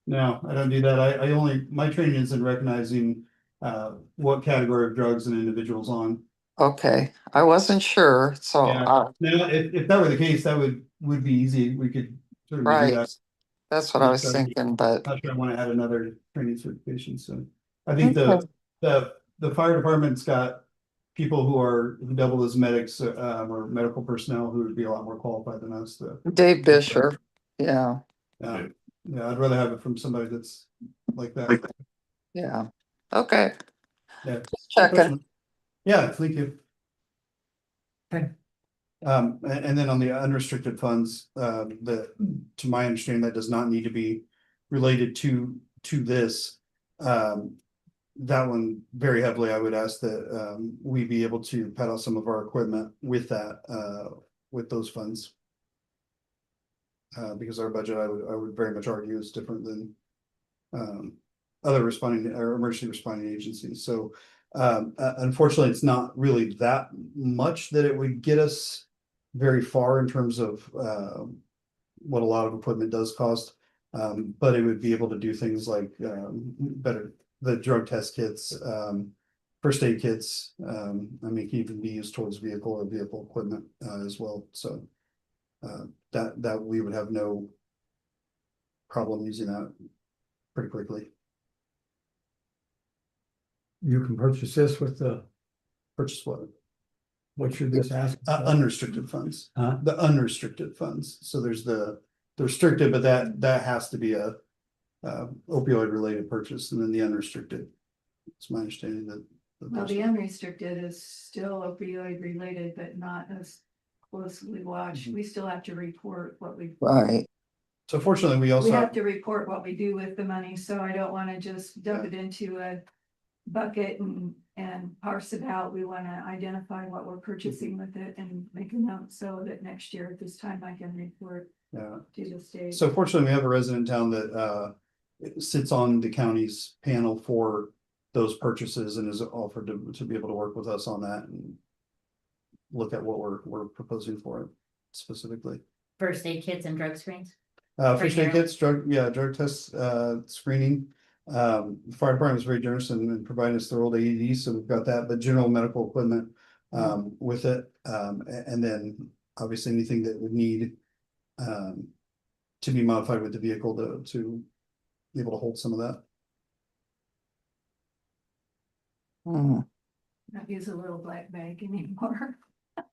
No, I don't do that. I only, my training is in recognizing what category of drugs an individual's on. Okay, I wasn't sure, so, Yeah. Now, if that were the case, that would be easy. We could certainly do right, that. that's what I was thinking, but, Not sure I want to add another training certification, so. I think Okay. the fire department's got people who double as medics, or medical personnel who would be a lot more qualified than us, Dave Bisher, yeah, yeah, I'd rather have it from somebody that's like that. yeah, okay, Yeah. checking. Yeah, thank you. Okay. And then on the unrestricted funds, to my understanding, that does not need to be related to this. That one very heavily, I would ask that, we be able to pet out some of our equipment with that, with those funds. Because our budget, I would very much argue is different than, other responding or emergency responding agencies. So, unfortunately, it's not really that much that it would get us very far in terms of, what a lot of equipment does cost. But it would be able to do things like, better, the drug test kits, first aid kits, I mean, can even be used towards vehicle or vehicle equipment, as well, so. That we would have no problem using that pretty quickly. You can purchase this with Purchase what you're just asking. unrestricted funds, Huh? the unrestricted funds, so there's the restricted, but that has to be a opioid related purchase, and then the unrestricted. It's my understanding that. Well, the unrestricted is still opioid related, but not as closely watched. We still have to report what we. Right, So fortunately, we also We have to report what we do with the money, so I don't wanna just dump it into a bucket and parse it out. We wanna identify what we're purchasing with it and make a note so that next year at this time I can report Yeah. to the state. So fortunately, we have a resident in town that sits on the county's panel for those purchases and is offered to be able to work with us on that and look at what we're proposing for it specifically. First aid kits and drug screens. First aid kits, drug tests, screening. The fire department was very generous in providing us their old AEDs, so we've got that, but general medical equipment with it. And then obviously anything that would need to be modified with the vehicle to be able to hold some of that. Hmm. Not use a little black bag anymore.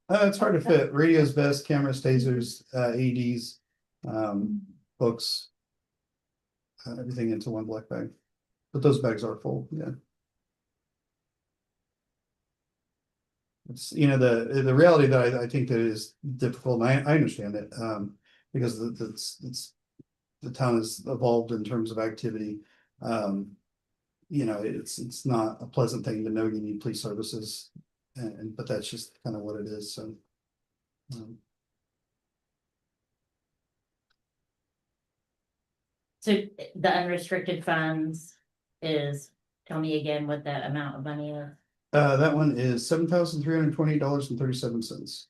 It's hard to fit. Radios, vests, cameras, tasers, AEDs, books. Everything into one black bag. But those bags are full, yeah. It's, the reality that I think that is difficult, and I understand it, because the town has evolved in terms of activity. It's not a pleasant thing to know you need police services, but that's just kind of what it is, so. So the unrestricted funds is, tell me again what the amount of money is. That one is $7,320.37.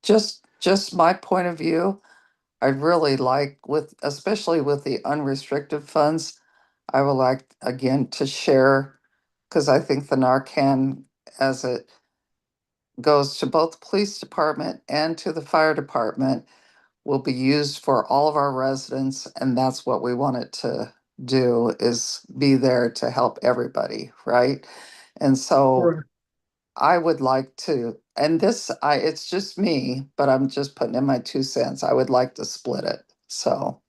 Just my point of view, I'd really like especially with the unrestricted funds, I would like, again, to share, because I think the Narcan, as it goes to both the police department and to the fire department, will be used for all of our residents, and that's what we want it to do, is be there to help everybody, right? And so Correct. I would like to, and this, it's just me, but I'm just putting in my 2 cents. I would like to split it, so.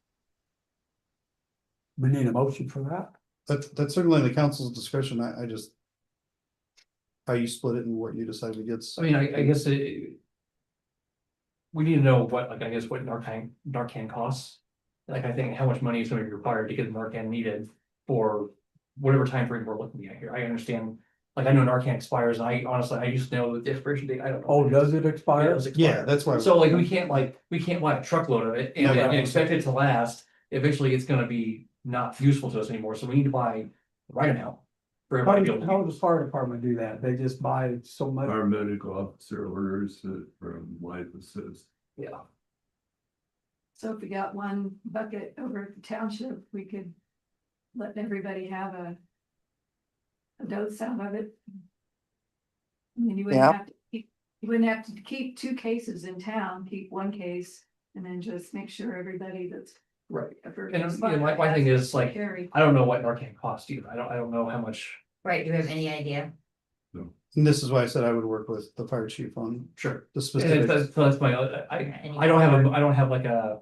We need a motion for that. That's certainly the council's discretion. I just. How you split it and what you decide it gets. I mean, I guess it. We need to know what, like, I guess what Narcan costs. Like, I think how much money is gonna be required to get the Narcan needed for whatever time frame we're looking at here. I understand, like, I know Narcan expires, and I honestly, I used to know the expiration date, I don't know. Oh, does it Yeah, expire? it's expired. Yeah, that's why. So like, we can't buy a truckload of it No, and no. expect it to last. Eventually, it's gonna be not useful to us anymore, so we need to buy the right amount. For How everybody to be able to how does the fire department do that? They just buy so much? Our medical officer orders it from Life Assist. Yeah, So if we got one bucket over at the township, we could let everybody have a dose out of it. I mean, you wouldn't Yeah. have to keep, you wouldn't have to keep 2 cases in town, keep 1 case, and then just make sure everybody that's. right. a first And you know, my responder thing has is to like, carry. I don't know what Narcan costs either. I don't know how much. Right, do you have any idea? And this is why I said I would work with the fire chief on Sure. the And specifics. that's my, Any I don't have like a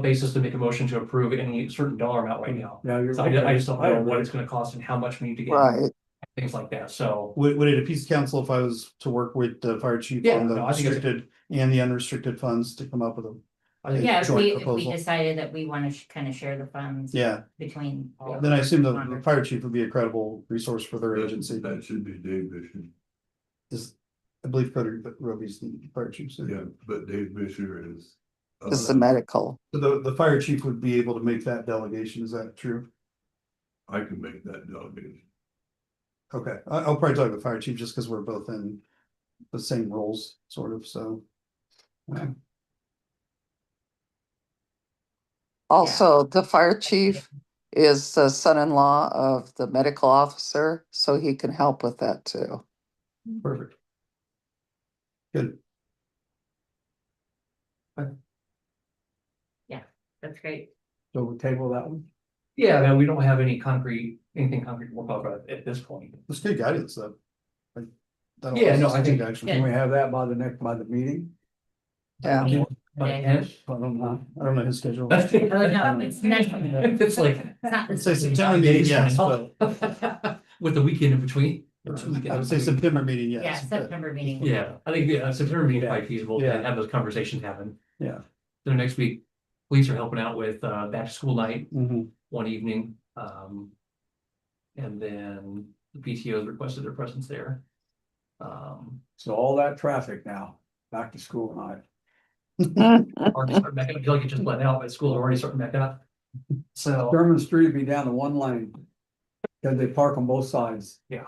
basis to make a motion to approve any certain dollar amount right now. Yeah, you're. So I just don't know agree. what it's gonna cost and how much we need to get, Right, things like that, so. Would it appease council if I was to work with the fire chief Yeah, on the no, I think it's- restricted and the unrestricted funds to come up with them? I think- Yeah, joint if we proposal. decided that we wanna kind of share the funds. Yeah, Between. all then I assume the responders. fire chief would be a credible resource for their agency. That should be Dave Bishop. Is, I believe Cody Roby's the fire chief. So Yeah, but Dave Bishop is. it's the medical. the fire chief would be able to make that delegation. Is that true? I can make that delegation. Okay, I'll probably talk to the fire chief just because we're both in the same roles, sort of, so. Yeah. Also, the fire chief is the son-in-law of the medical officer, so he can help with that too. Perfect. Good. That's great. So we'll table that one. Yeah, man, we don't have anything concrete to work off at this point. Let's get guidance though. Like, that'll Yeah, no, allow us I to think- take action. Can we have that by the meeting? Yeah, But Okay. and I don't know his schedule. that's. Oh, no, it's next one. It's like. It's not I'd this say week. September meeting, yes, but With the weekend in between. or 2 weekends I would in say between. September meeting, Yeah, yes. but- September meeting. Yeah, I think, September meeting is probably feasible to Yeah. have those conversations happen. Yeah. Then next week, police are helping out with, back to school night Mhm. one evening, and then the PTO has requested their presence there. So all that traffic now, back to school night. Already starting back up, I feel like it just let out, but schools are already starting back up. So, Sherman Street will be down to 1 lane. Cause they park on both sides. yeah.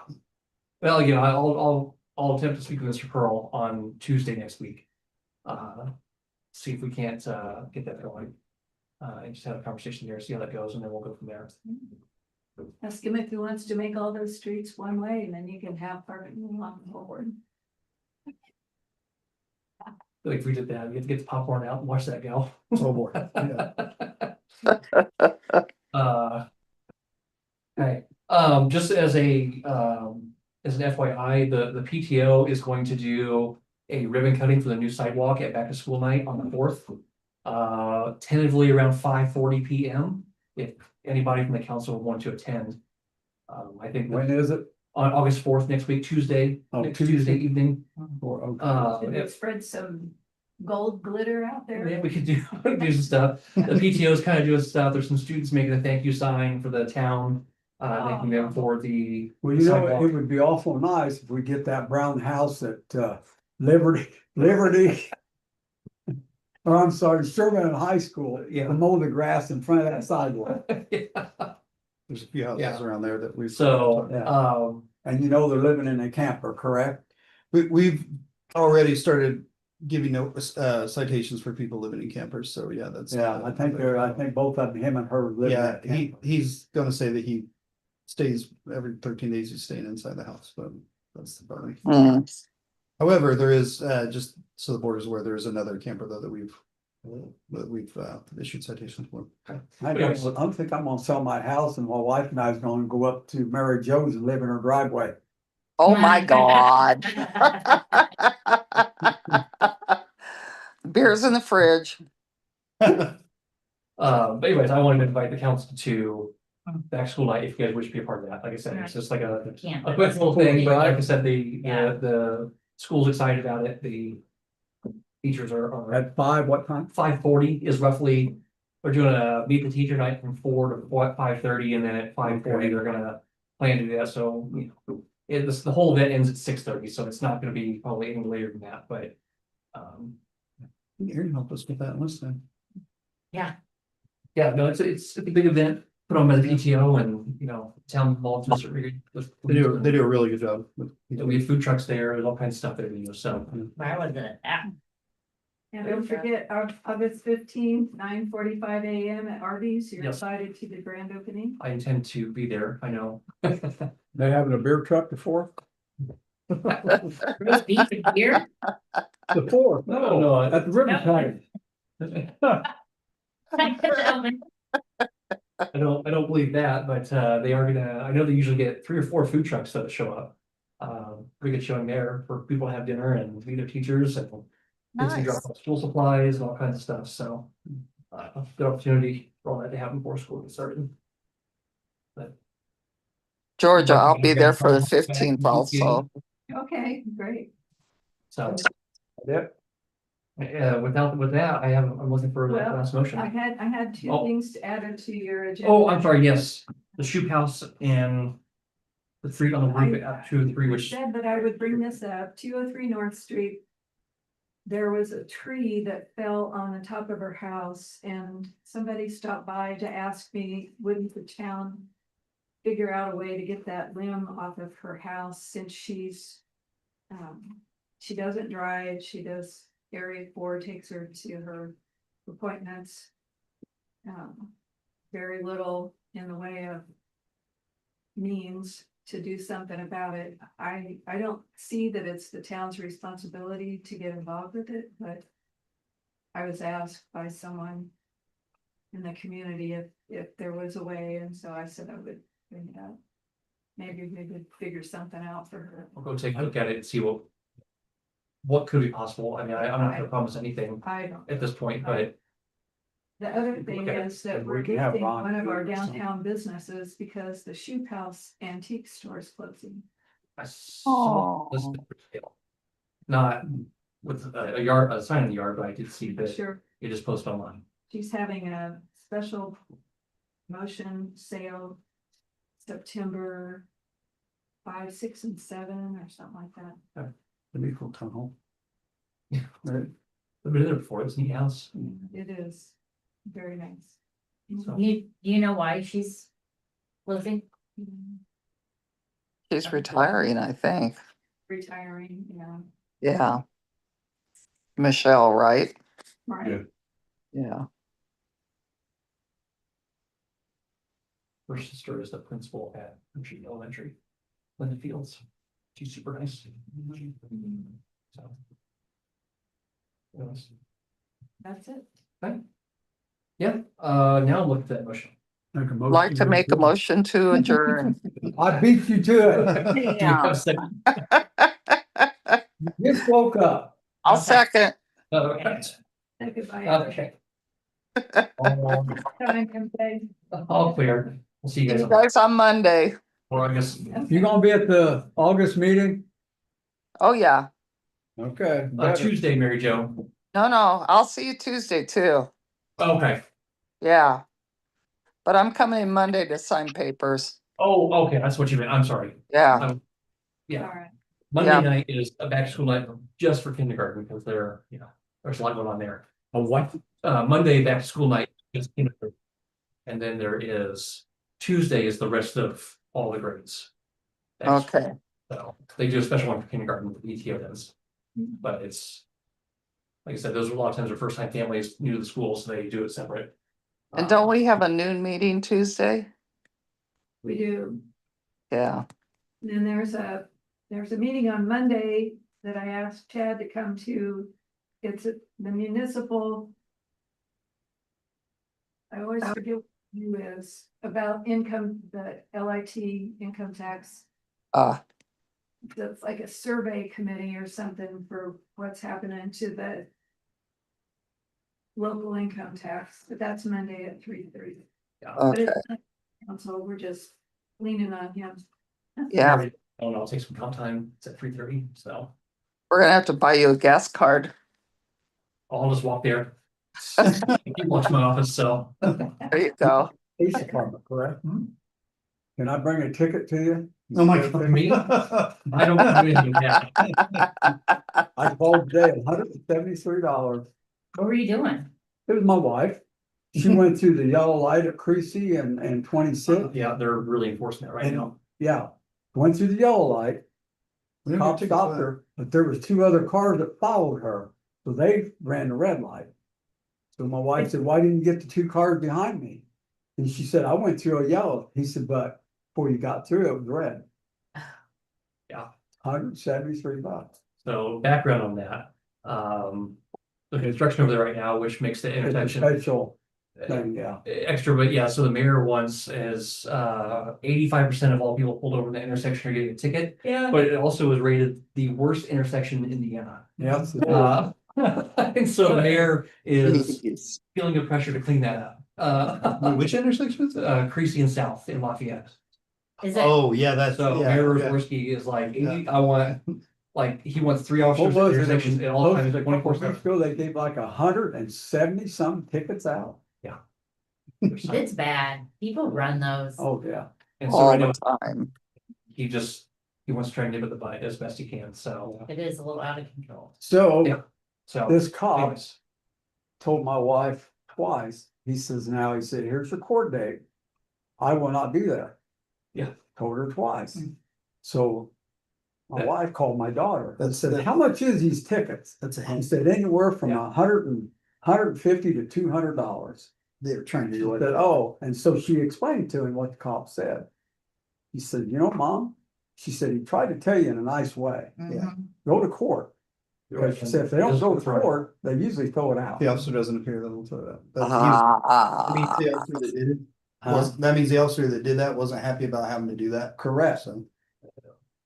Well, again, I'll attempt to speak with Mr. Pearl on Tuesday next week. See if we can't, get that going. And just have a conversation there, see how that goes, and then we'll go from there. Ask him if he wants to make all those streets 1 way, and then you can have parking along the whole board. Like if we did that, we have to get the popcorn out and watch that go. Oh, boy. Yeah. Okay, just as an FYI, the PTO is going to do a ribbon cutting for the new sidewalk at back to school night on the 4th. Tentatively around 5:40 PM, if anybody from the council would want to attend. I think When is it? on August 4th, next week, Tuesday, Oh, next Tuesday evening. Or, okay. Should we If spread some gold glitter out there? Yeah, we could do, do some stuff. The PTO is kind of doing stuff. There's some students making a thank you sign for the town. Thanking them for the. Well, you know, sidewalk. it would be awful nice if we get that brown house at Liberty. Or I'm sorry, Sherman High School, Yeah. to mow the grass in front of that sidewalk. There's a few houses Yeah. around there that we've. So, Yeah. And you know they're living in a camper, correct? We've already started giving citations for people living in campers, so yeah, that's. Yeah, I think both of them, him and her live in Yeah, that camper. he's gonna say that he stays every 13 days, he's staying inside the house, but that's the problem. Mm. However, there is, just so the board is aware, there is another camper though that we've issued citations for. I think I'm gonna sell my house and my wife and I is gonna go up to Mary Jo's and live in her driveway. Oh, my God. Beer's in the fridge. But anyways, I wanted to invite the council to back to school night if you guys wish to be a part of that. Like I said, it's just like a Can't. quick little thing, but like I Right. said, Yeah. the school's excited about it, the teachers are At 5, what time? 5:40 is roughly, we're doing a meet the teacher night from 4 to 5:30, and then at 5:40, Okay. they're gonna plan to do that, so, you know. The whole event ends at 6:30, so it's not gonna be probably any later than that, but. Aaron helped us with that last time. Yeah, no, it's a big event, put on by the PTO and, you know, town involved to a certain degree. They do a really good job. We have food trucks there, there's all kinds of stuff there, you know, so. Where was it at? And don't forget, August 15th, 9:45 AM at Arby's, you're Yep. excited to the grand opening. I intend to be there, I know. They having a beer truck before? Roast beef and beer? The 4th, No. at the Riverside. I don't believe that, but they are gonna, I know they usually get 3 or 4 food trucks that show up. Pretty good showing there for people to have dinner and meet their teachers and. Kids can drop Nice. off school supplies and all kinds of stuff, so. Good opportunity for all that to happen before school gets started. Georgia, I'll be there for the 15th also. Okay, great. So. Yep. With that, I'm looking for that Well, last motion. I had two Oh. things to add into your agenda. Oh, I'm sorry, yes, the shoe house and. The 3 on the roof at 2 and 3, which, Said that I would bring this up, 203 North Street. There was a tree that fell on the top of her house and somebody stopped by to ask me, wouldn't the town figure out a way to get that limb off of her house since she's, she doesn't drive, she does area 4, takes her to her appointments. Very little in the way of means to do something about it. I don't see that it's the town's responsibility to get involved with it, but I was asked by someone in the community if there was a way, and so I said I would bring it up. Maybe we could figure something out for her. I'll go take a look at it and see what could be possible. I mean, I'm not gonna promise anything I don't. at this point, but The other thing Okay. is that And we're we can have losing Ron one of our do some- downtown businesses because the Shoe House antique store is closing. I saw this. Not with a yard, a sign in the yard, but I did see that Sure, it is posted online. she's having a special motion sale September 5, 6, and 7, or something like that. The new full town hall. Right. I've been there before, it's a neat house. It is very nice. So- Do you know why she's closing? She's retiring, I think. Retiring, yeah, Yeah. Michelle, right? right. Yeah. Yeah. Her sister is the principal at Country Elementary, Linda Fields. She's super nice. So. Anyways. That's it. Yeah, now look at that motion. Like to make a motion to adjourn. I beat you to Do we have Yeah. a second? it. You just woke up. I'll second. Okay. Say goodbye. Okay. Time can say. All clear. We'll see you See guys you on, guys on Monday. or I guess, You gonna be at the August meeting? Oh, yeah. Okay. Tuesday, Mary Jo. No, I'll see you Tuesday too. Okay. Yeah. But I'm coming in Monday to sign papers. Oh, okay, that's what you meant. I'm sorry. Yeah. Yeah. All right. Monday Yeah. night is a back to school night just for kindergarten because there's a lot going on there. A what? Monday back to school night is kindergarten. And then there is Tuesday is the rest of all the grades. Back to school. Okay. So they do a special one for kindergarten, the PTO does. But it's, like I said, those are a lot of times are first time families new to the school, so they do it separate. And don't we have a noon meeting Tuesday? We do. Yeah. And then there's a meeting on Monday that I asked Chad to come to. It's the municipal. I always forget what it is about income, the LIT income tax. that's like a survey committee or something for what's happening to the local income tax, but that's Monday at 3:30. But Okay, it's not council, we're just leaning on him. yeah, I don't know, I'll take some comp time. It's at 3:30, so we're gonna have to buy you a gas card. I'll just walk there. You watch my office, so. There you go. Police department, correct? Can I bring a ticket to you? Oh my For me? I don't do anything with that. I called today, $173. What were you doing? It was my wife. She went through the yellow light at Creasy and 26. Yeah, they're really enforcing it right now. Yeah, went through the yellow light. We don't Cop get tickets for stopped that. her, but there was two other cars that followed her, so they ran the red light. So my wife said, why didn't you get the two cars behind me? And she said, I went through a yellow. He said, but before you got through, it was red. Yeah. $173. So background on that, the construction over there right now, which makes the It's a intersection special thing, yeah. extra, but yeah, so the mayor wants is 85% of all people pulled over the intersection are getting a ticket. Yeah. But it also was rated the worst intersection in Indiana. Yes. And so the mayor is Jeez. feeling the pressure to clean that up. Wait, which intersection is it? Creasy and South in Lafayette. Is it, Oh, yeah, that's, So yeah, Mayor yeah. Rosworski is like, Yeah. I want, like, he wants 3 What officers at was the it? intersection at all times, like 24/7. Weeks ago, they gave like 170 some tickets out. it's bad. People run those. Oh, yeah. And so All right now, the time. he wants to try and nip at the bite as best he can, so. It is a little out of control. So Yeah. So. this cop anyways. told my wife twice, he says, now, he said, here's your court date. I will not be there. Yeah. Told her twice. So my That- wife called my daughter and That's- said, that- how much is these tickets? That's a He hand. said, anywhere from Yeah. $150 to $200. They were trying to She do it. said, oh, and so she explained to him what the cop said. He said, you know, Mom, she said, he tried to tell you in a nice way, Yeah. go to court. Because she said, if they don't go to That's right. court, they usually throw it out. The officer doesn't appear, then we'll throw it out. But he was- that means the officer that did it that means the officer that did that wasn't happy about having to do that. Correct. So.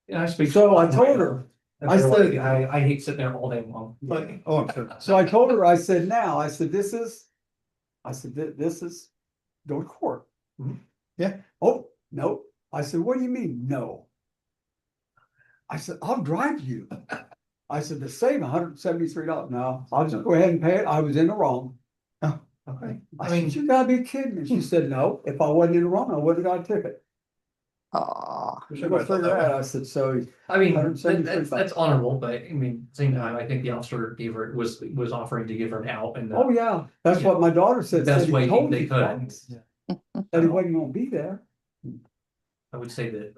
Yeah, I speak. So I told her, I said- I hate sitting there all day long, but. Oh, I'm sure. so I told her, I said, now, I said, this is, go to court. Mhm. Yeah, oh, no. I said, what do you mean, no? I said, I'll drive you. I said, to save $173, no, I'll just go ahead and pay it. I was in the wrong. Okay. I mean, you gotta be kidding me. She said, no, if I wasn't in the wrong, I wouldn't have got a ticket. Aw, I go figure that out. I said, so, I mean, 173 that's honorable, but I mean, same time, I think the officer gave her, was offering to give her an out and. oh, yeah, that's what my daughter said. Best Said he way told they you could. twice that he wasn't gonna be there. I would say that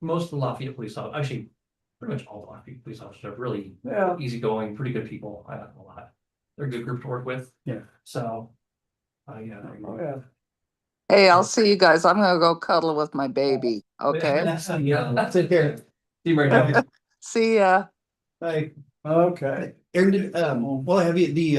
most of the Lafayette police officers, actually, pretty much all the Lafayette police officers are really Yeah. easygoing, pretty good people. I like them a lot. They're a good group to work with. Yeah. So. Yeah. Oh, yeah. hey, I'll see you guys. I'm gonna go cuddle with my baby, okay? Yeah. Take care. See you right now. See ya. Hey, Okay. Aaron, did, well, have you, the,